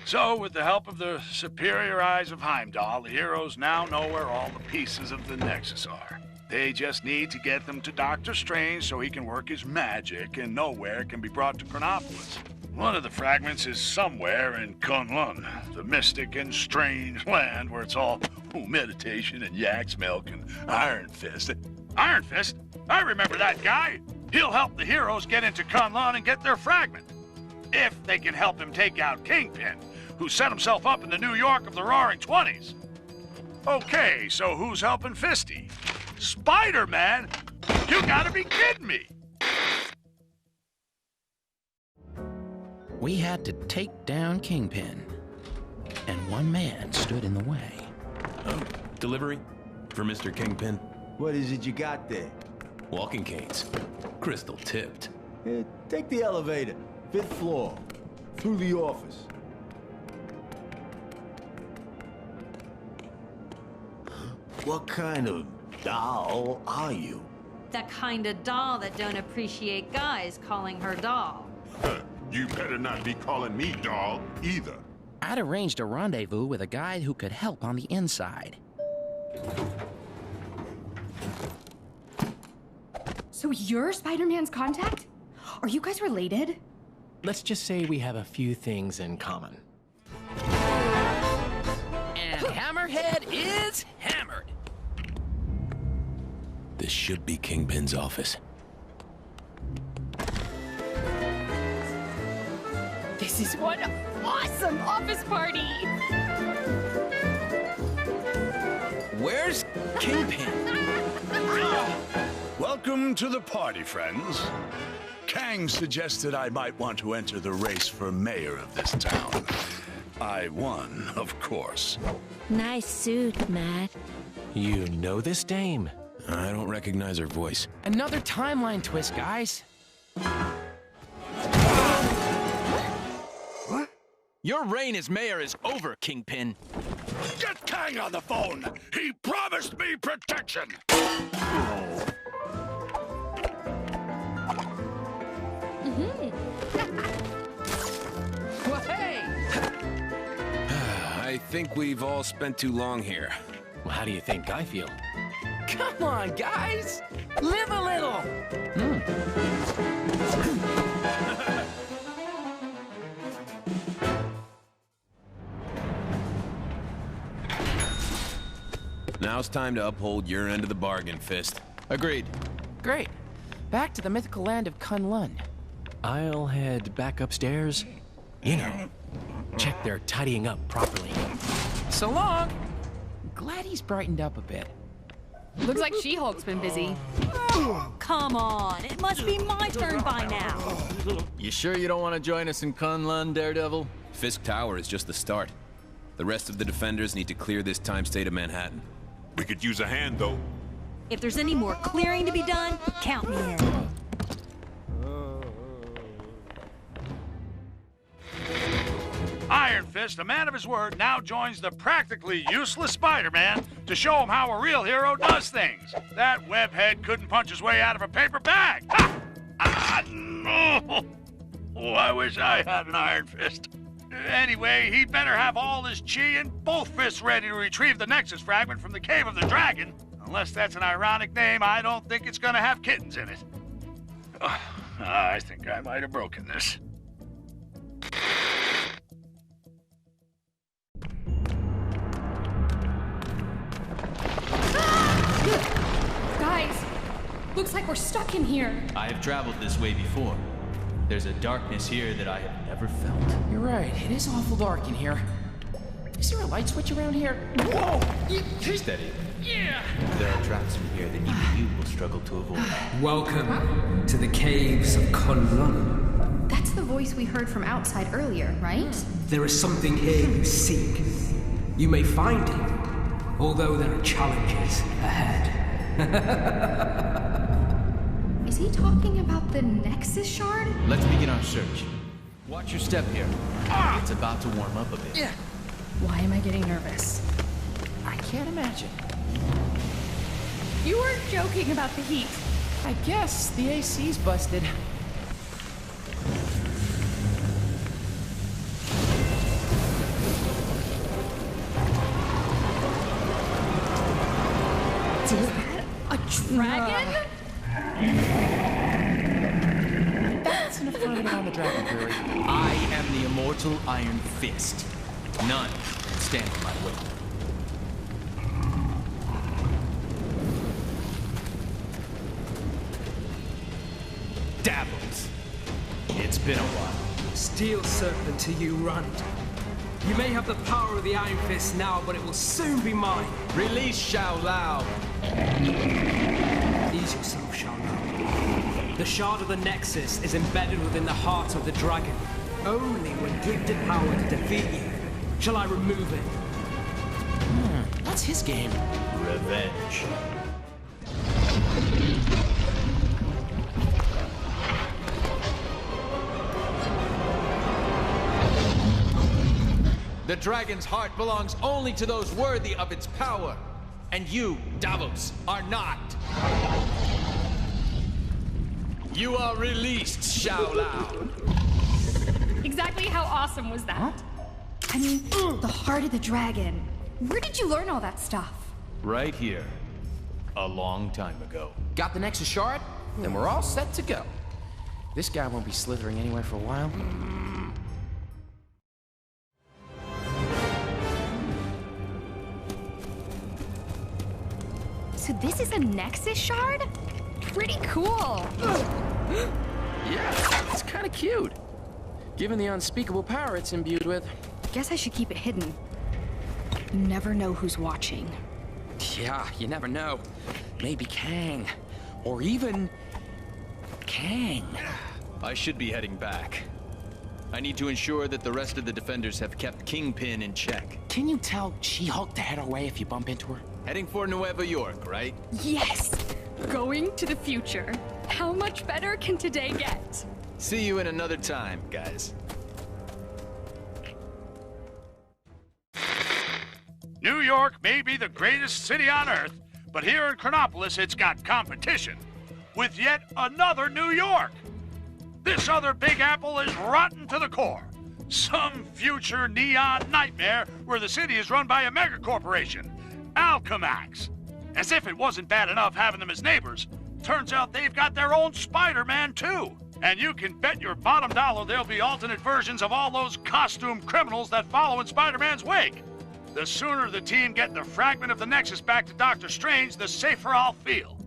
So, with the help of the superior eyes of Heimdall, the heroes now know where all the pieces of the Nexus are. They just need to get them to Doctor Strange so he can work his magic and know where it can be brought to Chronopolis. One of the fragments is somewhere in Kunlun, the mystic and strange land where it's all meditation and yak's milk and Iron Fist. Iron Fist? I remember that guy! He'll help the heroes get into Kunlun and get their fragment. If they can help him take out Kingpin, who set himself up in the New York of the Roaring '20s. Okay, so who's helping Fisty? Spider-Man? You gotta be kidding me! We had to take down Kingpin, and one man stood in the way. Oh, delivery? For Mr. Kingpin? What is it you got there? Walking canes. Crystal tipped. Yeah, take the elevator. 5th floor. Through the office. What kind of doll are you? That kind of doll that don't appreciate guys calling her doll. You better not be calling me doll either. I'd arranged a rendezvous with a guy who could help on the inside. So you're Spider-Man's contact? Are you guys related? Let's just say we have a few things in common. And Hammerhead is hammered. This should be Kingpin's office. This is one awesome office party! Where's Kingpin? Welcome to the party, friends. Kang suggested I might want to enter the race for mayor of this town. I won, of course. Nice suit, Matt. You know this dame? I don't recognize her voice. Another timeline twist, guys. What? Your reign as mayor is over, Kingpin. Get Kang on the phone! He promised me protection! Well, hey! I think we've all spent too long here. Well, how do you think I feel? Come on, guys! Live a little! Now it's time to uphold your end of the bargain, Fist. Agreed. Great. Back to the mythical land of Kunlun. I'll head back upstairs. You know, check they're tidying up properly. So long! Glad he's brightened up a bit. Looks like She-Hulk's been busy. Come on, it must be my turn by now. You sure you don't want to join us in Kunlun, Daredevil? Fisk Tower is just the start. The rest of the defenders need to clear this time state of Manhattan. We could use a hand, though. If there's any more clearing to be done, count me in. Iron Fist, a man of his word, now joins the practically useless Spider-Man to show him how a real hero does things. That webhead couldn't punch his way out of a paper bag. No! Oh, I wish I had an Iron Fist. Anyway, he'd better have all his chi and both fists ready to retrieve the Nexus fragment from the Cave of the Dragon. Unless that's an ironic name, I don't think it's gonna have kittens in it. I think I might have broken this. Guys, looks like we're stuck in here. I have traveled this way before. There's a darkness here that I have never felt. You're right, it is awful dark in here. Is there a light switch around here? Whoa! Steady. Yeah! There are traps in here that even you will struggle to avoid. Welcome to the caves of Kunlun. That's the voice we heard from outside earlier, right? There is something here you seek. You may find it, although there are challenges ahead. Is he talking about the Nexus shard? Let's begin our search. Watch your step here. It's about to warm up a bit. Yeah. Why am I getting nervous? I can't imagine. You weren't joking about the heat. I guess the AC's busted. Is that a dragon? That's an affirmative on the dragon theory. I am the immortal Iron Fist. None can stand in my way. Dabbles. It's been a while. Steel serpent to you, Rund. You may have the power of the Iron Fist now, but it will soon be mine. Release Xiao Lao. Ease yourself, Xiao Lao. The shard of the Nexus is embedded within the heart of the dragon. Only when gifted power to defeat you shall I remove it. That's his game. Revenge. The dragon's heart belongs only to those worthy of its power. And you, Davos, are not. You are released, Xiao Lao. Exactly how awesome was that? I mean, the heart of the dragon. Where did you learn all that stuff? Right here. A long time ago. Got the Nexus shard? Then we're all set to go. This guy won't be slithering anywhere for a while. So this is a Nexus shard? Pretty cool. Yeah, it's kind of cute. Given the unspeakable power it's imbued with. Guess I should keep it hidden. You never know who's watching. Yeah, you never know. Maybe Kang. Or even... Kang. I should be heading back. I need to ensure that the rest of the defenders have kept Kingpin in check. Can you tell She-Hulk to head our way if you bump into her? Heading for Nueva York, right? Yes! Going to the future. How much better can today get? See you in another time, guys. New York may be the greatest city on Earth, but here in Chronopolis it's got competition with yet another New York. This other Big Apple is rotten to the core. Some future neon nightmare where the city is run by a megacorporation, Alchemax. As if it wasn't bad enough having them as neighbors, turns out they've got their own Spider-Man too. And you can bet your bottom dollar there'll be alternate versions of all those costume criminals that follow in Spider-Man's wake. The sooner the team get the fragment of the Nexus back to Doctor Strange, the safer I'll feel.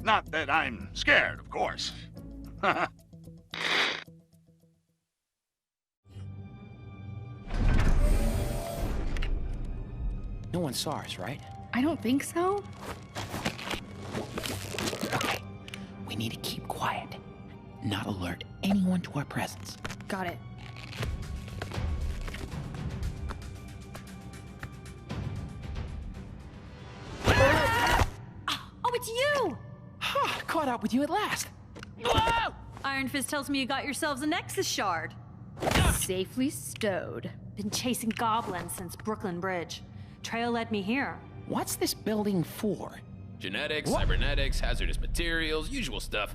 Not that I'm scared, of course. No one saw us, right? I don't think so. Okay. We need to keep quiet. Not alert anyone to our presence. Got it. Oh, it's you! Caught up with you at last. Whoa! Iron Fist tells me you got yourselves a Nexus shard. Safely stowed. Been chasing goblins since Brooklyn Bridge. Trail led me here. What's this building for? Genetics, cybernetics, hazardous materials, usual stuff.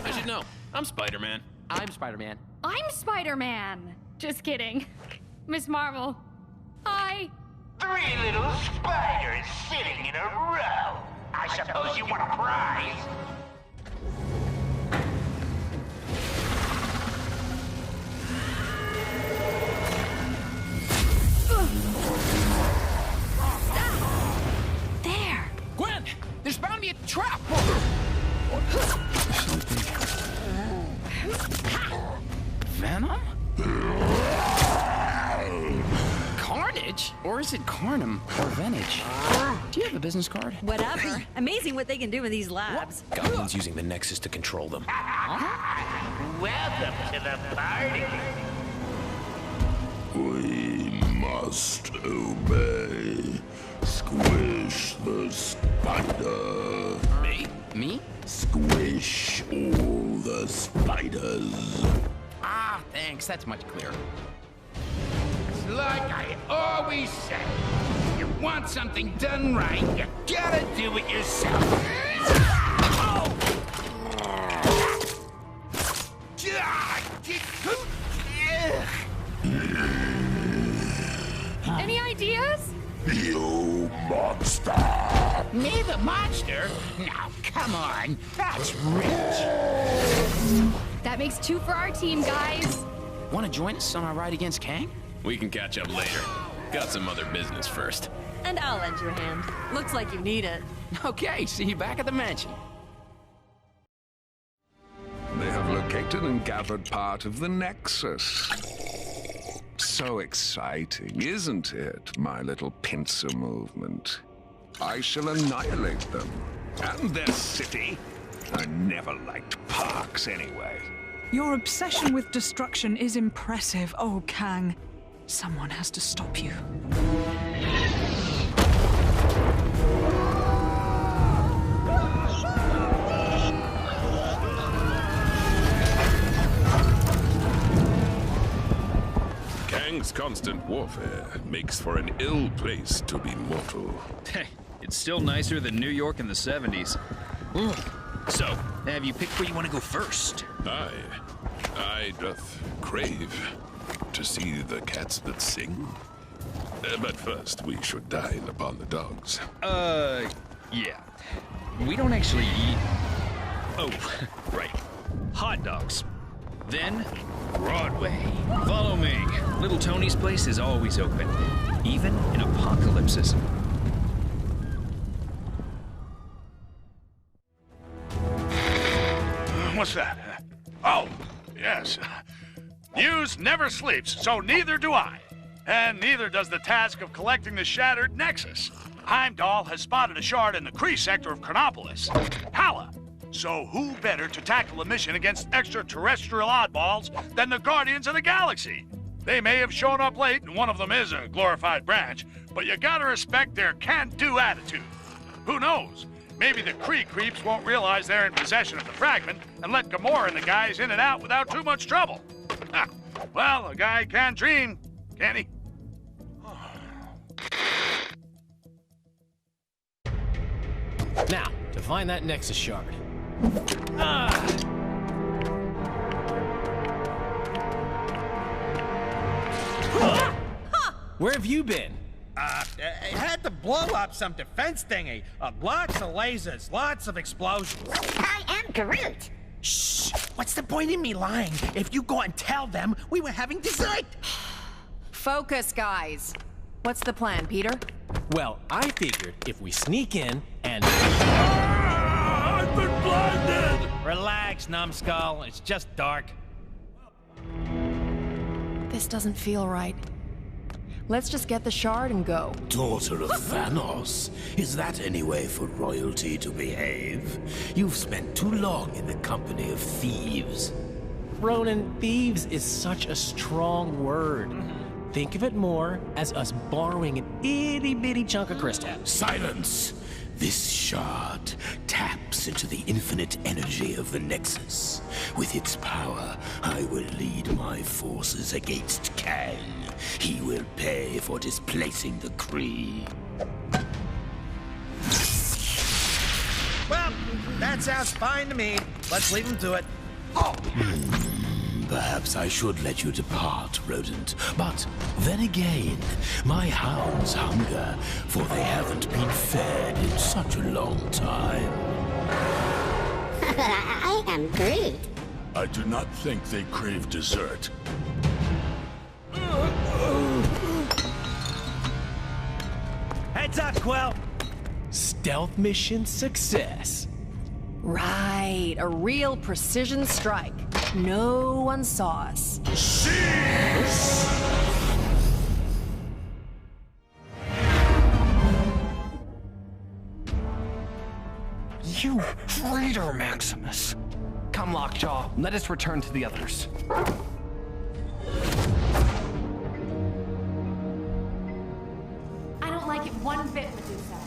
I should know. I'm Spider-Man. I'm Spider-Man. I'm Spider-Man! Just kidding. Miss Marvel. Hi. 3 little spiders sitting in a row. I suppose you want a prize? There! Gwen! There's bound to be a trap! Venom? Carnage? Or is it Carnum or Venage? Do you have a business card? Whatever. Amazing what they can do in these labs. Goblin's using the Nexus to control them. Welcome to the party. We must obey. Squish the spider. Me? Squish all the spiders. Ah, thanks. That's much clearer. Like I always say, you want something done right, you gotta do it yourself. Any ideas? You monster! Me, the monster? Now, come on, that's rich. That makes 2 for our team, guys. Want to join us on our ride against Kang? We can catch up later. Got some other business first. And I'll lend you a hand. Looks like you need it. Okay, see you back at the mansion. They have located and gathered part of the Nexus. So exciting, isn't it, my little pincer movement? I shall annihilate them. And their city. I never liked parks anyway. Your obsession with destruction is impressive, oh Kang. Someone has to stop you. Kang's constant warfare makes for an ill place to be mortal. Hey, it's still nicer than New York in the 70s. So, have you picked where you want to go first? I doth crave to see the cats that sing. But first, we should dine upon the dogs. Yeah. We don't actually eat... Oh, right. Hot dogs. Then, Broadway. Follow me. Little Tony's place is always open, even in apocalypses. What's that? Oh, yes. News never sleeps, so neither do I. And neither does the task of collecting the shattered Nexus. Heimdall has spotted a shard in the Kree sector of Chronopolis. Hala, So who better to tackle a mission against extraterrestrial oddballs than the Guardians of the Galaxy? They may have shown up late, and one of them is a glorified branch, but you gotta respect their can-do attitude. Who knows? Maybe the Kree creeps won't realize they're in possession of the fragment and let Gamora and the guys in and out without too much trouble. Well, a guy can dream, can't he? Now, to find that Nexus shard. Where have you been? I had to blow up some defense thingy. Lots of lasers, lots of explosions. I am Groot. Shh! What's the point in me lying? If you go and tell them we were having dessert. Focus, guys. What's the plan, Peter? Well, I figured if we sneak in and... I've been blinded! Relax, numbskull. It's just dark. This doesn't feel right. Let's just get the shard and go. Daughter of Thanos, is that any way for royalty to behave? You've spent too long in the company of thieves. Ronan, thieves is such a strong word. Think of it more as us borrowing an itty-bitty chunk of crystal. Silence! This shard taps into the infinite energy of the Nexus. With its power, I will lead my forces against Kang. He will pay for displacing the Kree. Well, that sounds fine to me. Let's leave him to it. Perhaps I should let you depart, rodent. But then again, my hounds hunger, for they haven't been fed in such a long time. I am Groot. I do not think they crave dessert. Heads up, Quill. Stealth mission success. Right, a real precision strike. No one saw us. You traitor, Maximus! Come, Lockjaw, let us return to the others. I don't like it one bit, Medusa.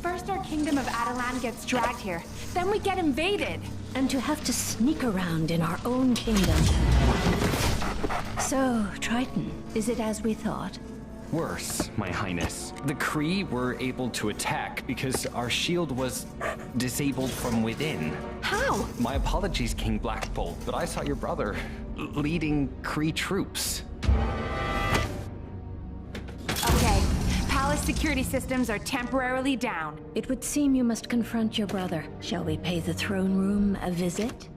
First our kingdom of Adelan gets dragged here, then we get invaded. And to have to sneak around in our own kingdom. So, Triton, is it as we thought? Worse, my highness. The Kree were able to attack because our shield was disabled from within. How? My apologies, King Black Bolt, but I saw your brother leading Kree troops. Okay, palace security systems are temporarily down. It would seem you must confront your brother. Shall we pay the throne room a visit?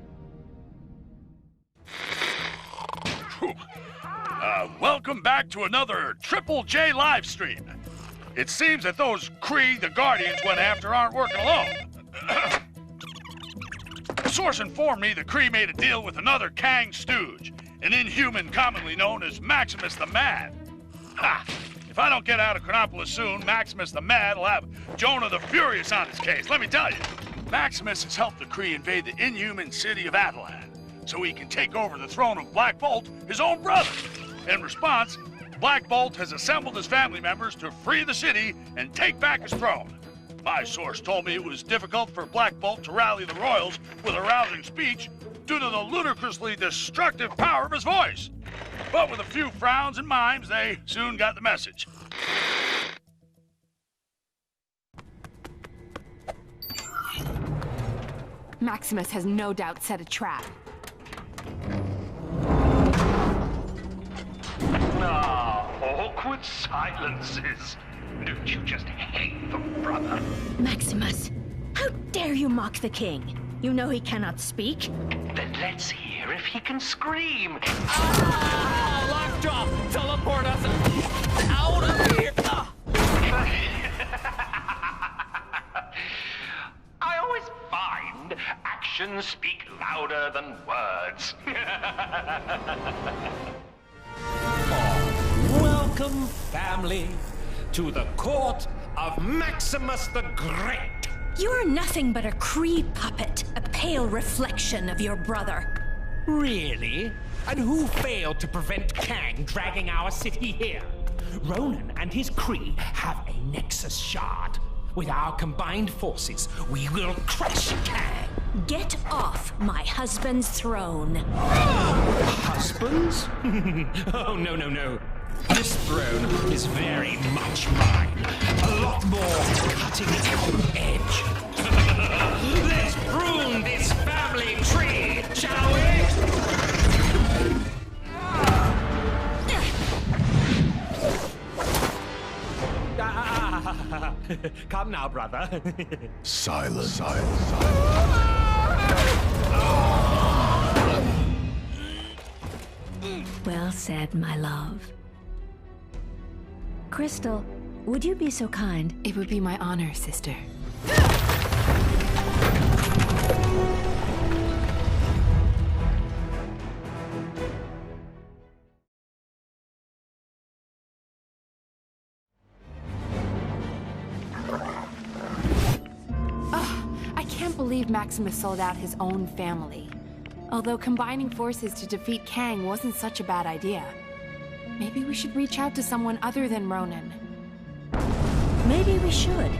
Welcome back to another Triple J live stream. It seems that those Kree the Guardians went after aren't working alone. A source informed me the Kree made a deal with another Kang stooge, an inhuman commonly known as Maximus the Mad. Ha! If I don't get out of Chronopolis soon, Maximus the Mad will have Jonah the Furious on his case, let me tell you. Maximus has helped the Kree invade the inhuman city of Adelan, so he can take over the throne of Black Bolt, his own brother. In response, Black Bolt has assembled his family members to free the city and take back his throne. My source told me it was difficult for Black Bolt to rally the royals with a rousing speech due to the ludicrously destructive power of his voice. But with a few frowns and mimes, they soon got the message. Maximus has no doubt set a trap. Awkward silences. Don't you just hate the brother? Maximus, how dare you mock the king? You know he cannot speak. Then let's hear if he can scream. Lockjaw, teleport us out of here! I always find actions speak louder than words. Welcome, family, to the court of Maximus the Great. You're nothing but a Kree puppet, a pale reflection of your brother. Really? And who failed to prevent Kang dragging our city here? Ronan and his Kree have a Nexus shard. With our combined forces, we will crush Kang. Get off my husband's throne. Husbands? Oh, no, no, no. This throne is very much mine. A lot more cutting edge. Let's prune this family tree, shall we? Come now, brother. Silence. Well said, my love. Crystal, would you be so kind? It would be my honor, sister. I can't believe Maximus sold out his own family. Although combining forces to defeat Kang wasn't such a bad idea. Maybe we should reach out to someone other than Ronan. Maybe we should.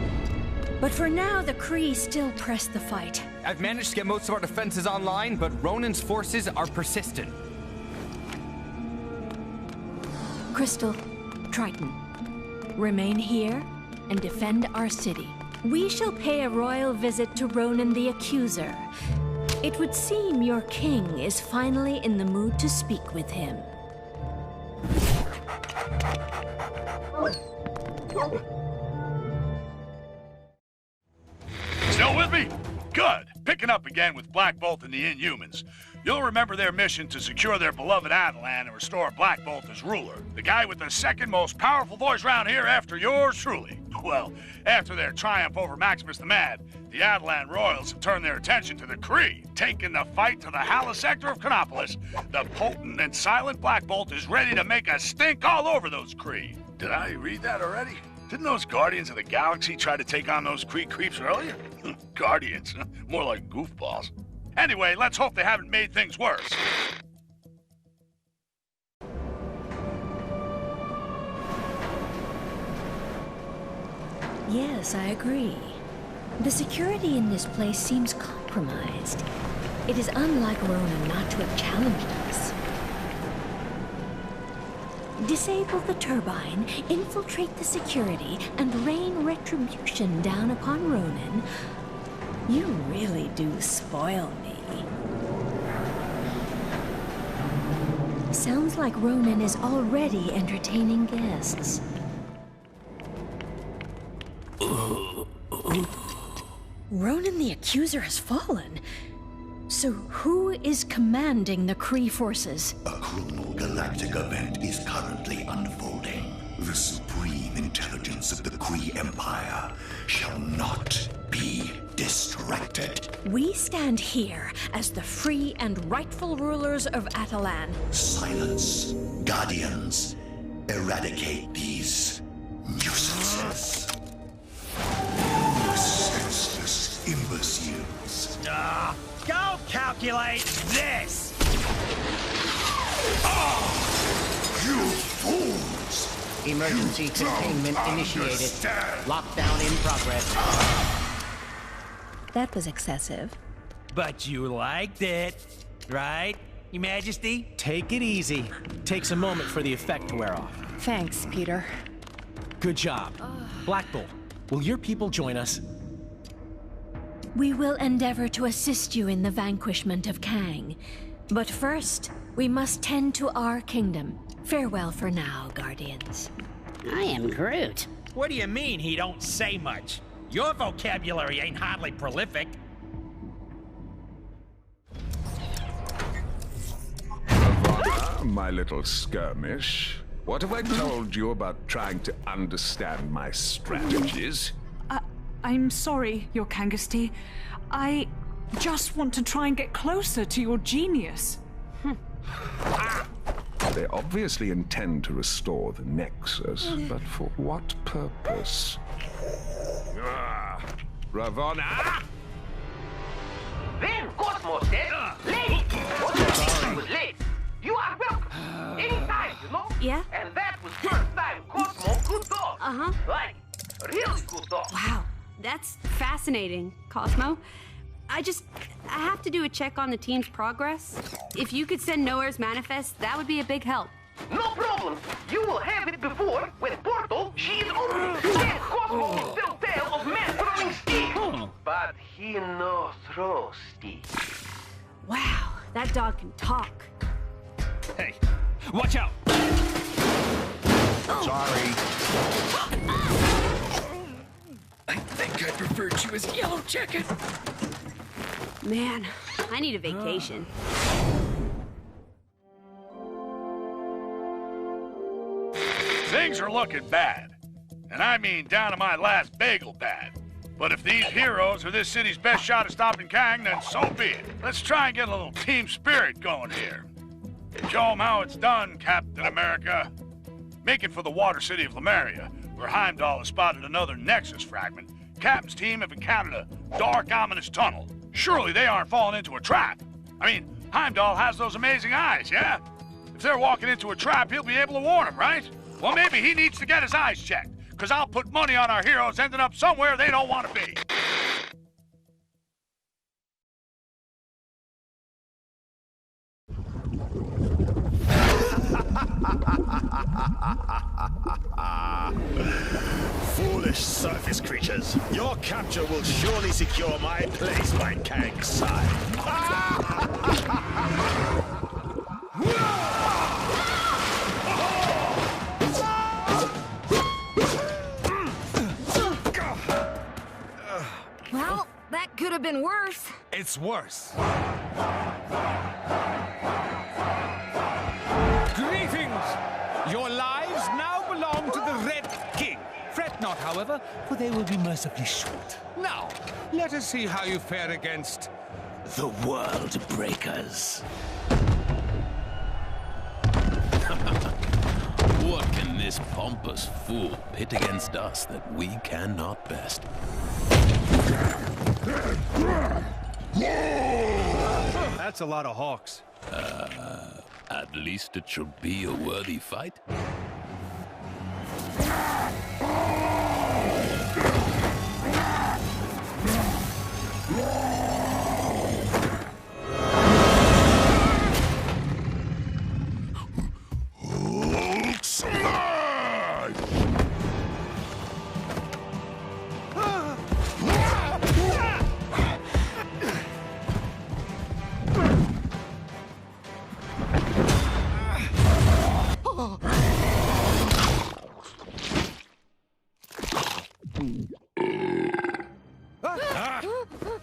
But for now, the Kree still press the fight. I've managed to get most of our defenses online, but Ronan's forces are persistent. Crystal, Triton, remain here and defend our city. We shall pay a royal visit to Ronan the Accuser. It would seem your king is finally in the mood to speak with him. Still with me? Good. Picking up again with Black Bolt and the Inhumans. You'll remember their mission to secure their beloved Attilan and restore Black Bolt as ruler. The guy with the second most powerful voice around here after yours truly. Well, after their triumph over Maximus the Mad, the Attilan royals have turned their attention to the Kree, taking the fight to the Hala sector of Chronopolis. The potent and silent Black Bolt is ready to make a stink all over those Kree. Did I read that already? Didn't those Guardians of the Galaxy try to take on those Kree creeps earlier? Guardians, more like goofballs. Anyway, let's hope they haven't made things worse. Yes, I agree. The security in this place seems compromised. It is unlike Ronan not to have challenged us. Disable the turbine, infiltrate the security, and rain retribution down upon Ronan. You really do spoil me. Sounds like Ronan is already entertaining guests. Ronan the Accuser has fallen. So who is commanding the Kree forces? A cruel galactic event is currently unfolding. The supreme intelligence of the Kree Empire shall not be distracted. We stand here as the free and rightful rulers of Attilan. Silence, Guardians. Eradicate these nuisances. Senseless imbeciles. Go calculate this! You fools! Emergency containment initiated. Lockdown in progress. That was excessive. But you liked it, right, Your Majesty? Take it easy. Takes a moment for the effect to wear off. Thanks, Peter. Good job. Black Bolt, will your people join us? We will endeavor to assist you in the vanquishment of Kang. But first, we must tend to our kingdom. Farewell for now, Guardians. I am Groot. What do you mean he don't say much? Your vocabulary ain't hardly prolific. Ravonna, my little skirmish. What have I told you about trying to understand my strategies? I'm sorry, Your Kangasty. I just want to try and get closer to your genius. They obviously intend to restore the Nexus, but for what purpose? Ravonna! Then Cosmo said, late! What was late? You are welcome. Anytime, you know? Yeah? And that was first time Cosmo could talk. Uh-huh. Like, really could talk. Wow, that's fascinating, Cosmo. I have to do a check on the team's progress. If you could send Nowhere's manifest, that would be a big help. No problem. You will have it before, when Portal, she is open. Yes, Cosmo will still tell of men throwing sticks. But he no throw sticks. Wow, that dog can talk. Hey, watch out! Sorry. I think I preferred you as Yellow Jacket. Man, I need a vacation. Things are looking bad. And I mean down to my last bagel bad. But if these heroes are this city's best shot at stopping Kang, then so be it. Let's try and get a little team spirit going here. Show 'em how it's done, Captain America. Make it for the water city of Lemuria, where Heimdall has spotted another Nexus fragment. Captain's team have encountered a dark, ominous tunnel. Surely they aren't falling into a trap. I mean, Heimdall has those amazing eyes, yeah? If they're walking into a trap, he'll be able to warn them, right? Well, maybe he needs to get his eyes checked, because I'll put money on our heroes ending up somewhere they don't want to be. Foolish surface creatures. Your capture will surely secure my place by Kang's side. Well, that could have been worse. It's worse. Greetings! Your lives now belong to the Red King. Fret not, however, for they will be mercifully short. Now, let us see how you fare against the World Breakers. What can this pompous fool pit against us that we cannot best? That's a lot of hawks. At least it should be a worthy fight.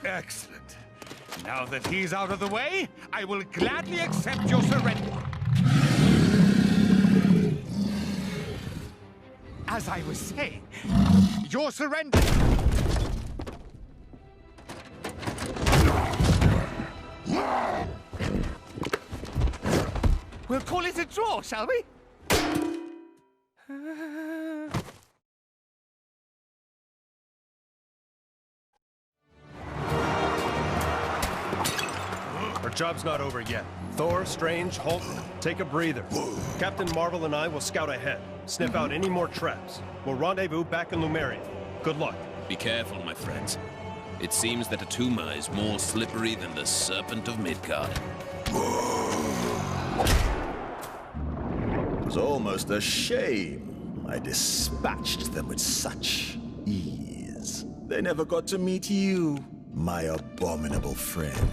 Excellent. Now that he's out of the way, I will gladly accept your surrender. As I was saying, your surrender. We'll call it a draw, shall we? Our job's not over yet. Thor, Strange, Hulk, take a breather. Captain Marvel and I will scout ahead, sniff out any more traps. We'll rendezvous back in Lemuria. Good luck. Be careful, my friends. It seems that Atuma is more slippery than the Serpent of Midgard. It's almost a shame I dispatched them with such ease. They never got to meet you, my abominable friend.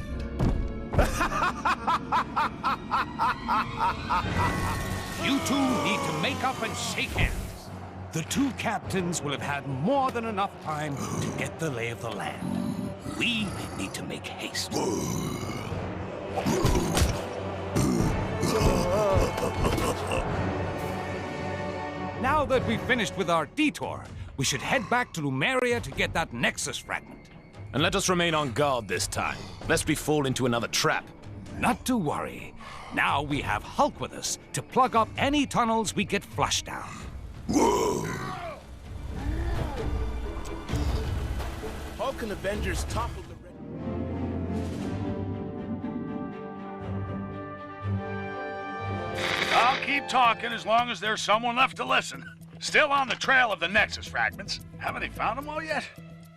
You two need to make up and shake hands. The two captains will have had more than enough time to get the lay of the land. We need to make haste. Now that we've finished with our detour, we should head back to Lemuria to get that Nexus fragment. And let us remain on guard this time, lest we fall into another trap. Not to worry. Now we have Hulk with us to plug up any tunnels we get flushed down. How can Avengers topple the I'll keep talking as long as there's someone left to listen. Still on the trail of the Nexus fragments. Haven't they found them all yet?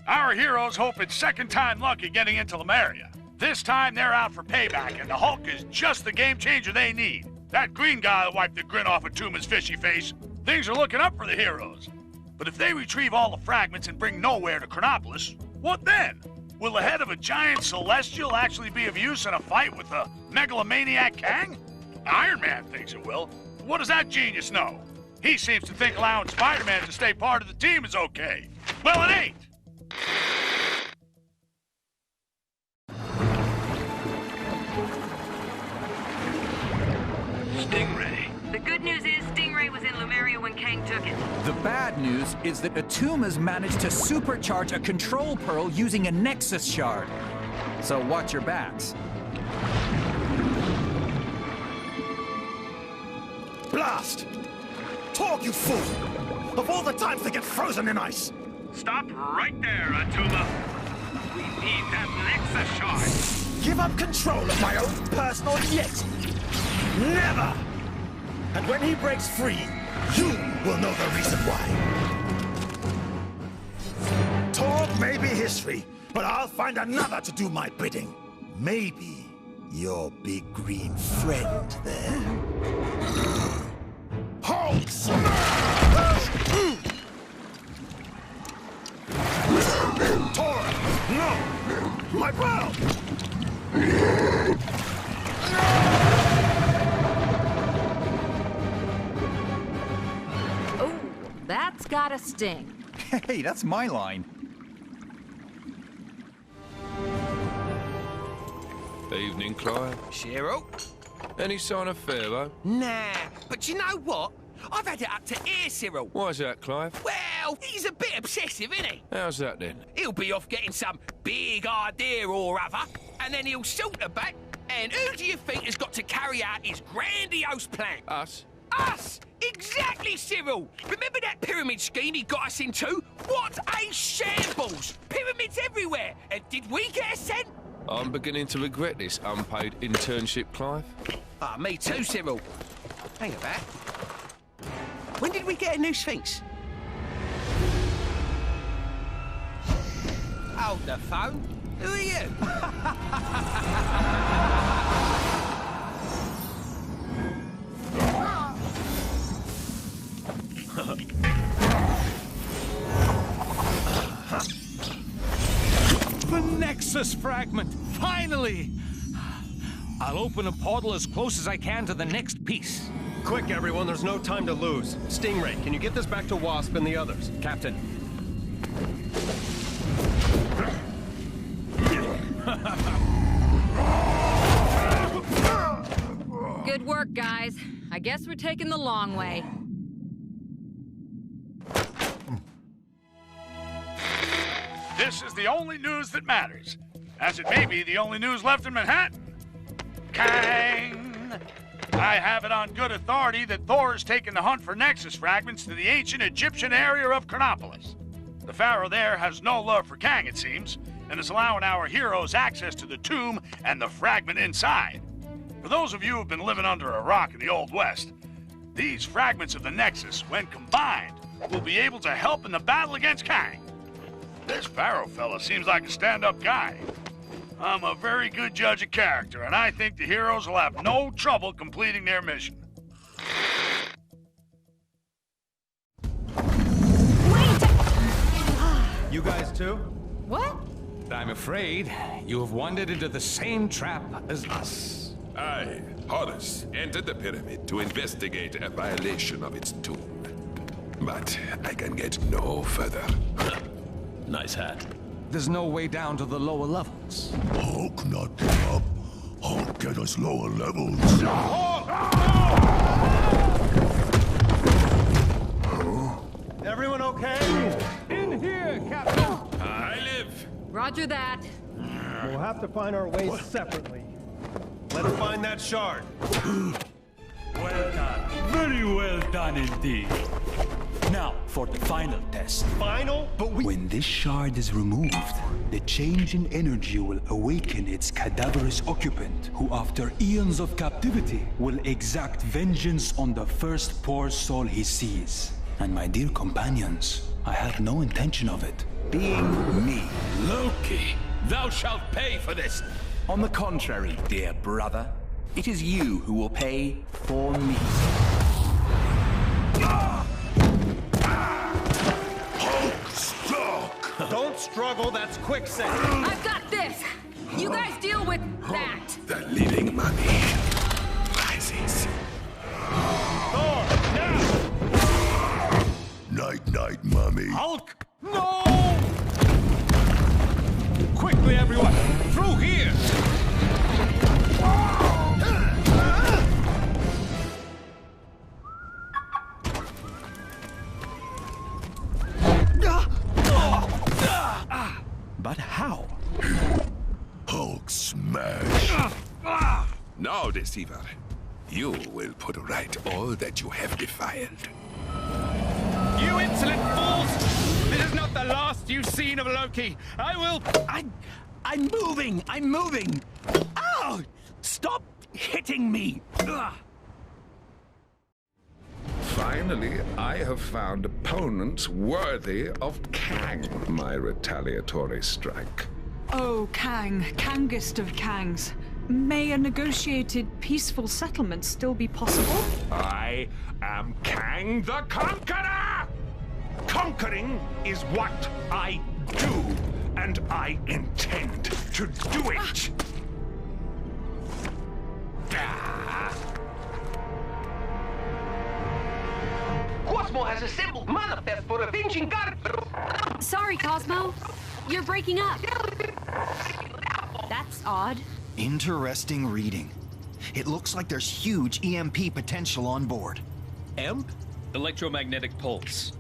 Our heroes hope it's second time lucky getting into Lemuria. This time they're out for payback, and the Hulk is just the game changer they need. That green guy that wiped the grin off of Tuma's fishy face. Things are looking up for the heroes. But if they retrieve all the fragments and bring nowhere to Chronopolis, what then? Will the head of a giant celestial actually be of use in a fight with the megalomaniac Kang? Iron Man thinks it will. What does that genius know? He seems to think allowing Spider-Man to stay part of the team is okay. Well, it ain't. Stingray. The good news is Stingray was in Lemuria when Kang took it. The bad news is that Atuma's managed to supercharge a control pearl using a Nexus shard. So watch your backs. Blast! Talk, you fool! Of all the times to get frozen in ice! Stop right there, Atuma. We need that Nexus shard. Give up control of my own personal yet! Never! And when he breaks free, you will know the reason why. Talk may be history, but I'll find another to do my bidding. Maybe your big green friend there. Hulk smash! Tora! No! My bro! Oh, that's gotta sting. Hey, that's my line. Evening, Clive. Shiro? Any sign of Pharaoh? Nah, but you know what? I've had it up to here, Cyril. Why's that, Clive? Well, he's a bit obsessive, isn't he? How's that then? He'll be off getting some big idea or other, and then he'll saunter back, and who do you think has got to carry out his grandiose plan? Us? Us! Exactly, Cyril! Remember that pyramid scheme he got us into? What a shambles! Pyramids everywhere! And did we get a cent? I'm beginning to regret this unpaid internship, Clive. Ah, me too, Cyril. Hang about. When did we get a new Sphinx? Hold the phone. Who are you? The Nexus fragment! Finally! I'll open a portal as close as I can to the next piece. Quick, everyone, there's no time to lose. Stingray, can you get this back to Wasp and the others? Captain. Good work, guys. I guess we're taking the long way. This is the only news that matters, as it may be the only news left in Manhattan. Kang! I have it on good authority that Thor has taken the hunt for Nexus fragments to the ancient Egyptian area of Chronopolis. The Pharaoh there has no love for Kang, it seems, and is allowing our heroes access to the tomb and the fragment inside. For those of you who've been living under a rock in the Old West, these fragments of the Nexus, when combined, will be able to help in the battle against Kang. This Pharaoh fella seems like a stand-up guy. I'm a very good judge of character, and I think the heroes will have no trouble completing their mission. You guys too? What? I'm afraid you have wandered into the same trap as us. I, Horus, entered the pyramid to investigate a violation of its tomb. But I can get no further. Nice hat. There's no way down to the lower levels. Hulk not give up. Hulk get us lower levels. Everyone okay? In here, Captain! I live. Roger that. We'll have to find our ways separately. Let us find that shard. Well done. Very well done indeed. Now, for the final test. Final? But when this shard is removed, the change in energy will awaken its cadaverous occupant, who after eons of captivity will exact vengeance on the first poor soul he sees. And my dear companions, I had no intention of it being me. Loki, thou shalt pay for this. On the contrary, dear brother, it is you who will pay for me. Don't struggle, that's quicksand. I've got this. You guys deal with that. The living mummy rises. Thor, now! Night-night, mummy. Hulk! No! Quickly, everyone! Through here! But how? Hulk smash. Now, deceiver, you will put right all that you have defiled. You insolent fools! This is not the last you've seen of Loki. I'm moving! I'm moving! Ow! Stop hitting me! Finally, I have found opponents worthy of Kang, my retaliatory strike. Oh, Kang, Kangest of Kangs. May a negotiated peaceful settlement still be possible? I am Kang the Conqueror! Conquering is what I do, and I intend to do it! Cosmo has assembled manifest for avenging God. Sorry, Cosmo. You're breaking up. That's odd. Interesting reading. It looks like there's huge EMP potential on board. EMP? Electromagnetic pulse.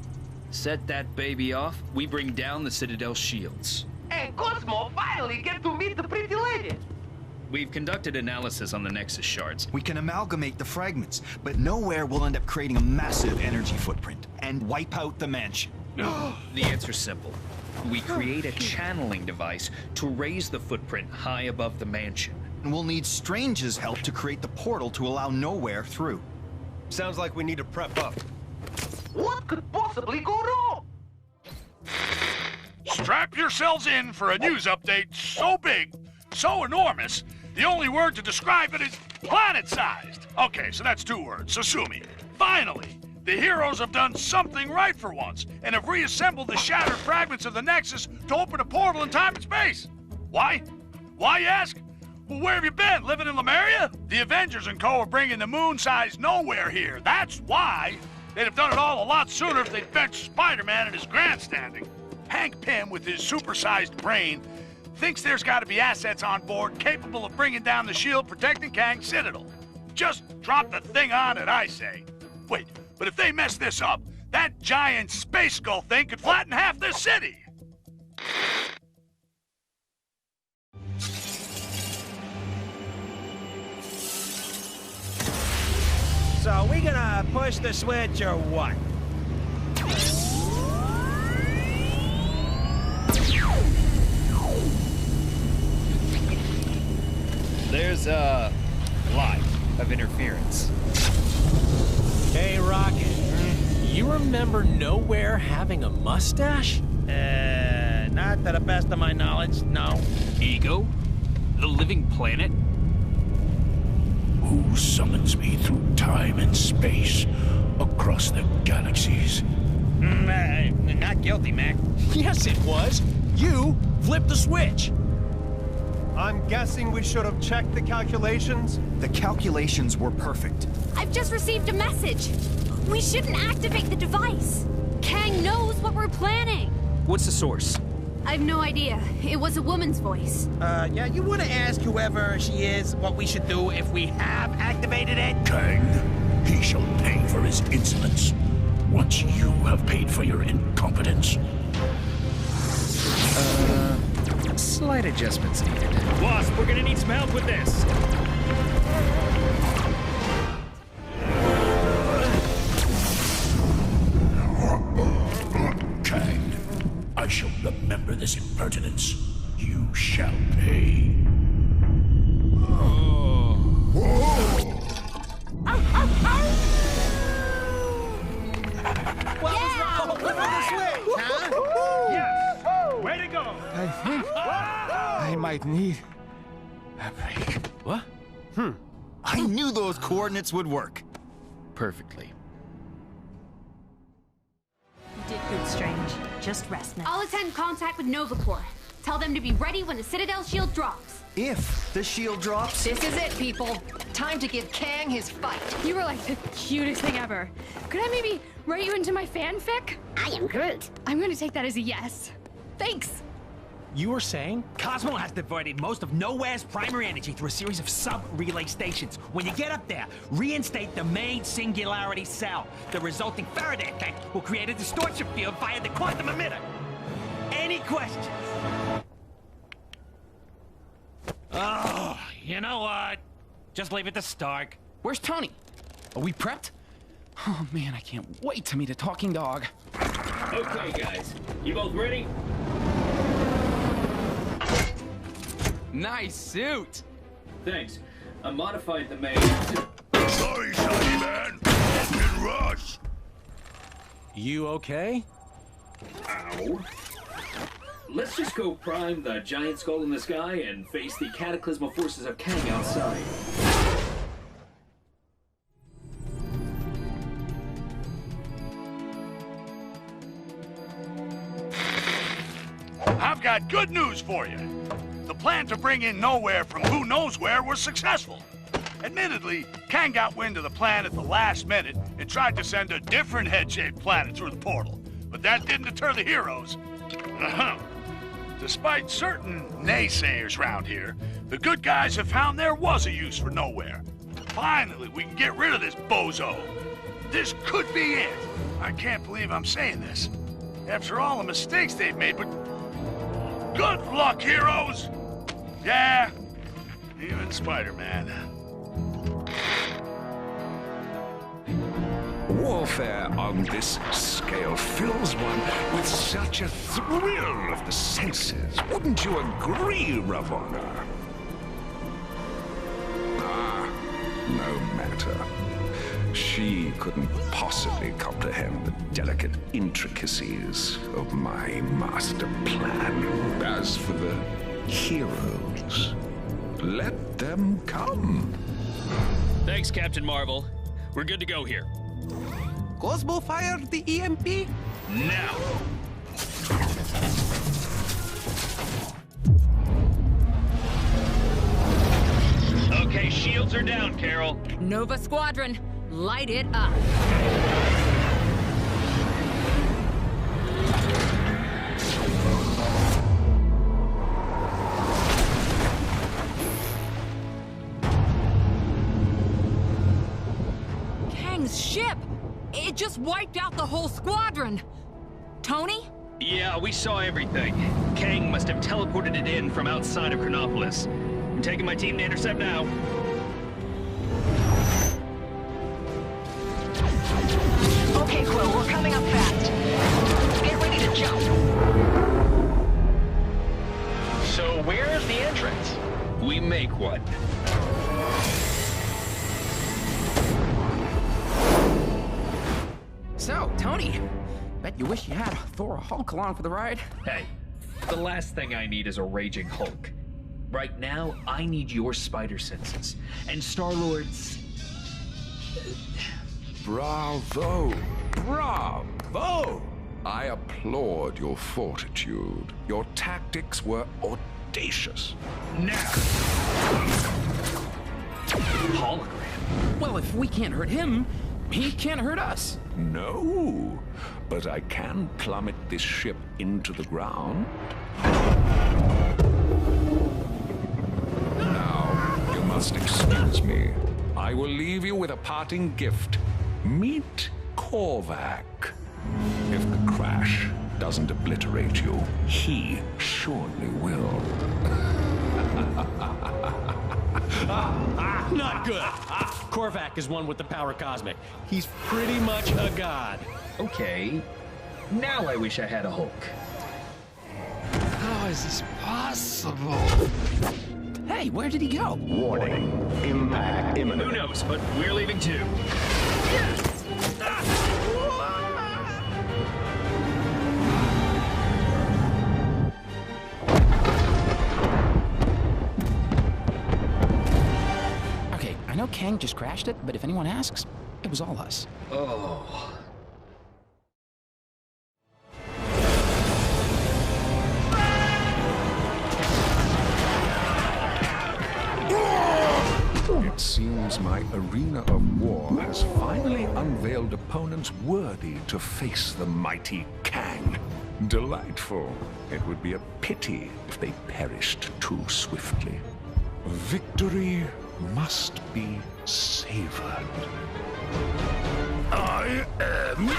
Set that baby off, we bring down the Citadel's shields. And Cosmo finally get to meet the pretty lady. We've conducted analysis on the Nexus shards. We can amalgamate the fragments, but nowhere will end up creating a massive energy footprint and wipe out the mansion. The answer's simple. We create a channeling device to raise the footprint high above the mansion. And we'll need Strange's help to create the portal to allow Nowhere through. Sounds like we need to prep up. What could possibly go wrong? Strap yourselves in for a news update so big, so enormous, the only word to describe it is planet-sized. Okay, so that's 2 words, so sue me. Finally, the heroes have done something right for once and have reassembled the shattered fragments of the Nexus to open a portal in time and space. Why? Why, you ask? Well, where have you been? Living in Lemuria? The Avengers and co. are bringing the moon-sized Nowhere here. That's why. They'd have done it all a lot sooner if they'd benched Spider-Man and his grandstanding. Hank Pym, with his supersized brain, thinks there's got to be assets on board capable of bringing down the shield protecting Kang's Citadel. Just drop the thing on it, I say. Wait, but if they mess this up, that giant space skull thing could flatten half this city. So, we gonna push the switch or what? There's a lot of interference. Hey, Rocket. You remember Nowhere having a mustache? Not to the best of my knowledge, no. Ego? The living planet? Who summons me through time and space across the galaxies? Not guilty, Mac. Yes, it was. You flipped the switch. I'm guessing we should have checked the calculations? The calculations were perfect. I've just received a message. We shouldn't activate the device. Kang knows what we're planning. What's the source? I have no idea. It was a woman's voice. Yeah, you want to ask whoever she is what we should do if we have activated it? Kang, he shall pay for his insolence once you have paid for your incompetence. Slight adjustments needed. Wasp, we're gonna need some help with this. might need a break. What? I knew those coordinates would work. Perfectly. You did good, Strange. Just rest now. I'll attend contact with Nova Corps. Tell them to be ready when the Citadel shield drops. If the shield drops... This is it, people. Time to give Kang his fight. You were like the cutest thing ever. Could I maybe write you into my fanfic? I am Groot. I'm gonna take that as a yes. Thanks. You were saying? Cosmo has diverted most of Nowhere's primary energy through a series of sub-relay stations. When you get up there, reinstate the main singularity cell. The resulting Faraday effect will create a distortion field via the quantum emitter. Any questions? Oh, you know what? Just leave it to Stark. Where's Tony? Are we prepped? Oh man, I can't wait to meet a talking dog. Okay, guys. You both ready? Nice suit. Thanks. I modified the main. Sorry, Shiny Man. Fucking rush. You okay? Ow. Let's just go prime the giant skull in the sky and face the cataclysmal forces of Kang outside. I've got good news for you. The plan to bring in Nowhere from who knows where was successful. Admittedly, Kang got wind of the plan at the last minute and tried to send a different head-shaped planet through the portal. But that didn't deter the heroes. Despite certain naysayers around here, the good guys have found there was a use for Nowhere. Finally, we can get rid of this bozo. This could be it. I can't believe I'm saying this. After all the mistakes they've made, but good luck, heroes! Yeah, even Spider-Man. Warfare on this scale fills one with such a thrill of the senses. Wouldn't you agree, Ravonna? Ah, no matter. She couldn't possibly comprehend the delicate intricacies of my master plan. As for the heroes, let them come. Thanks, Captain Marvel. We're good to go here. Cosmo fired the EMP? Now! Okay, shields are down, Carol. Nova Squadron, light it up. Kang's ship! It just wiped out the whole squadron! Tony? Yeah, we saw everything. Kang must have teleported it in from outside of Chronopolis. I'm taking my team to intercept now. Okay, Quill, we're coming up fast. Get ready to jump. So where's the entrance? We make one. So, Tony, bet you wish you had Thor or Hulk along for the ride. Hey, the last thing I need is a raging Hulk. Right now, I need your spider senses. And Star-Lord's... Bravo! Bravo! I applaud your fortitude. Your tactics were audacious. Now! Hologram. Well, if we can't hurt him, he can't hurt us. No, but I can plummet this ship into the ground. Now, you must excuse me. I will leave you with a parting gift. Meet Korvac. If the crash doesn't obliterate you, he surely will. Not good. Korvac is one with the power cosmic. He's pretty much a god. Okay. Now I wish I had a Hulk. How is this possible? Hey, where did he go? Warning. Impact imminent. Who knows, but we're leaving too. I know Kang just crashed it, but if anyone asks, it was all us. Oh. It seems my arena of war has finally unveiled opponents worthy to face the mighty Kang. Delightful. It would be a pity if they perished too swiftly. Victory must be savored. I am...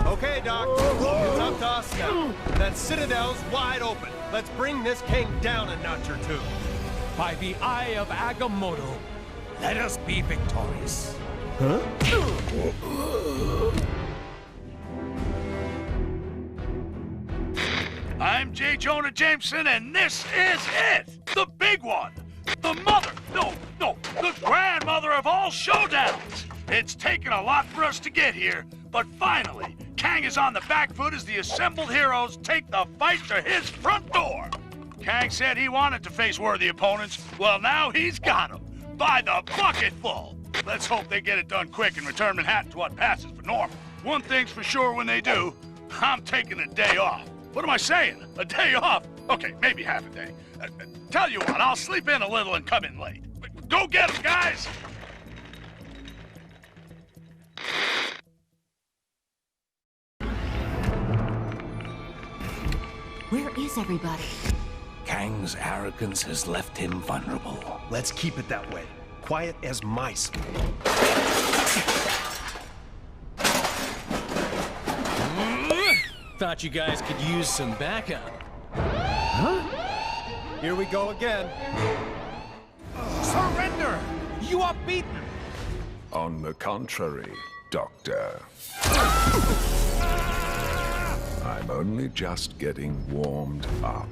Okay, Doc. It's up to us now. That Citadel's wide open. Let's bring this king down a notch or two. By the eye of Agamotto, let us be victorious. Huh? I'm J. Jonah Jameson, and this is it! The big one! The mother, the grandmother of all showdowns! It's taken a lot for us to get here, but finally, Kang is on the back foot as the assembled heroes take the fight to his front door. Kang said he wanted to face worthy opponents. Well, now he's got them. By the bucketful. Let's hope they get it done quick and return Manhattan to what passes for normal. One thing's for sure when they do, I'm taking a day off. What am I saying? A day off? Okay, maybe half a day. Tell you what, I'll sleep in a little and come in late. Go get them, guys! Where is everybody? Kang's arrogance has left him vulnerable. Let's keep it that way. Quiet as mice. Thought you guys could use some backup. Huh? Here we go again. Surrender! You are beaten! On the contrary, Doctor. I'm only just getting warmed up.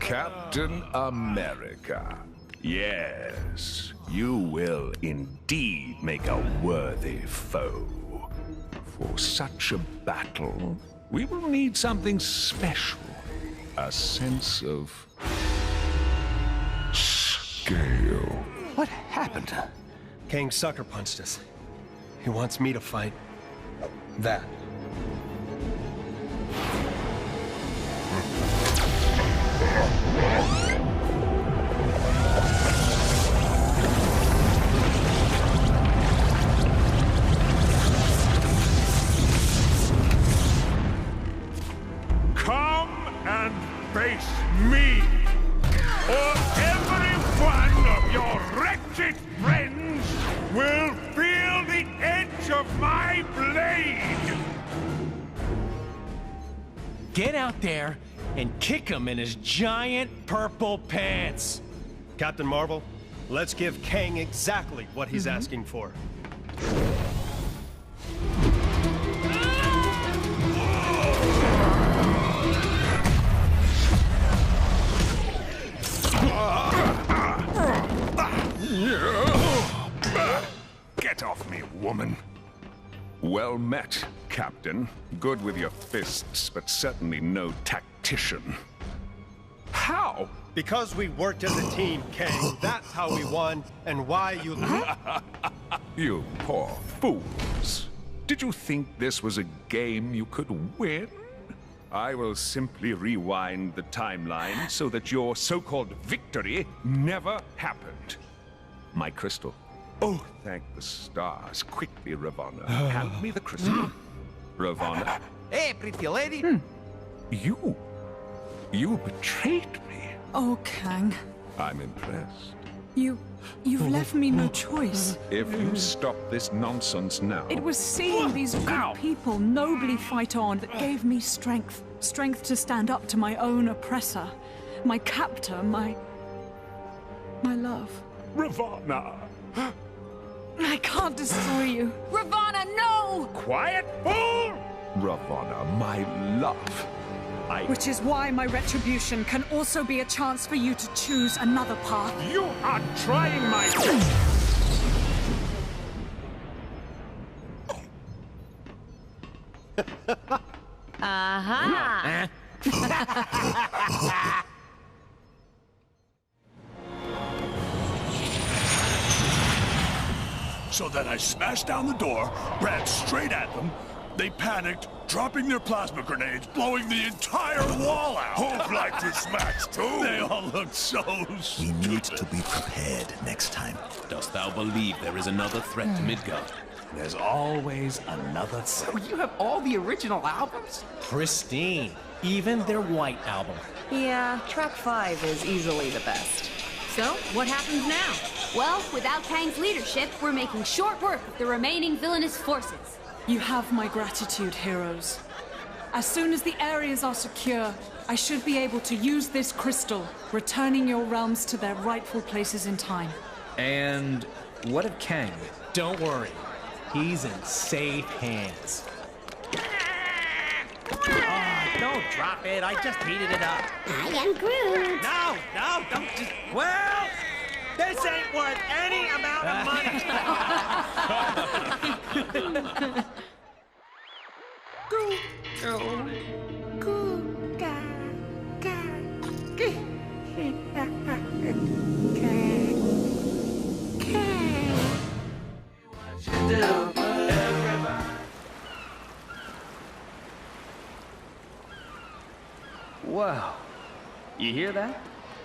Captain America. Yes, you will indeed make a worthy foe. For such a battle, we will need something special. A sense of scale. What happened? Kang sucker punched us. He wants me to fight that. Come and face me, or every one of your wretched friends will feel the edge of my blade! Get out there and kick him in his giant purple pants. Captain Marvel, let's give Kang exactly what he's asking for. Get off me, woman. Well met, Captain. Good with your fists, but certainly no tactician. How? Because we worked as a team, Kang. That's how we won, and why you... You poor fools. Did you think this was a game you could win? I will simply rewind the timeline so that your so-called victory never happened. My crystal. Oh, thank the stars. Quickly, Ravonna. Hand me the crystal. Ravonna. Hey, pretty lady. You betrayed me. Oh, Kang. I'm impressed. You've left me no choice. If you stop this nonsense now... It was seeing these good people nobly fight on that gave me strength. Strength to stand up to my own oppressor. My captor, my love. Ravonna! I can't destroy you. Ravonna, no! Quiet, fool! Ravonna, my love. Which is why my retribution can also be a chance for you to choose another path. You are trying my... Aha! So then I smashed down the door, ran straight at them. They panicked, dropping their plasma grenades, blowing the entire wall out. Who'd like to smash too? They all looked so stupid. We need to be prepared next time. Dost thou believe there is another threat to Midgard? There's always another threat. So you have all the original albums? Pristine. Even their White album. Yeah, track 5 is easily the best. So, what happens now? Well, without Kang's leadership, we're making short work of the remaining villainous forces. You have my gratitude, heroes. As soon as the areas are secure, I should be able to use this crystal, returning your realms to their rightful places in time. And what of Kang? Don't worry. He's in safe hands. Oh, don't drop it. I just heated it up. I am Groot. No, don't just... Well, this ain't worth any amount of money. Wow. You hear that?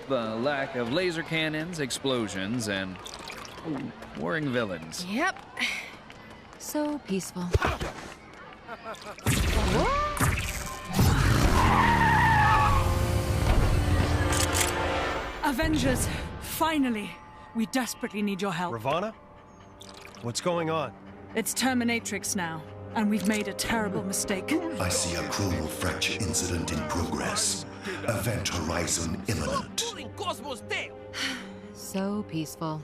The lack of laser cannons, explosions, and warring villains. Yep. So peaceful. Avengers, finally! We desperately need your help. Ravana? What's going on? It's Terminatrix now, and we've made a terrible mistake. I see a cruel fracture incident in progress. Event horizon imminent. So peaceful.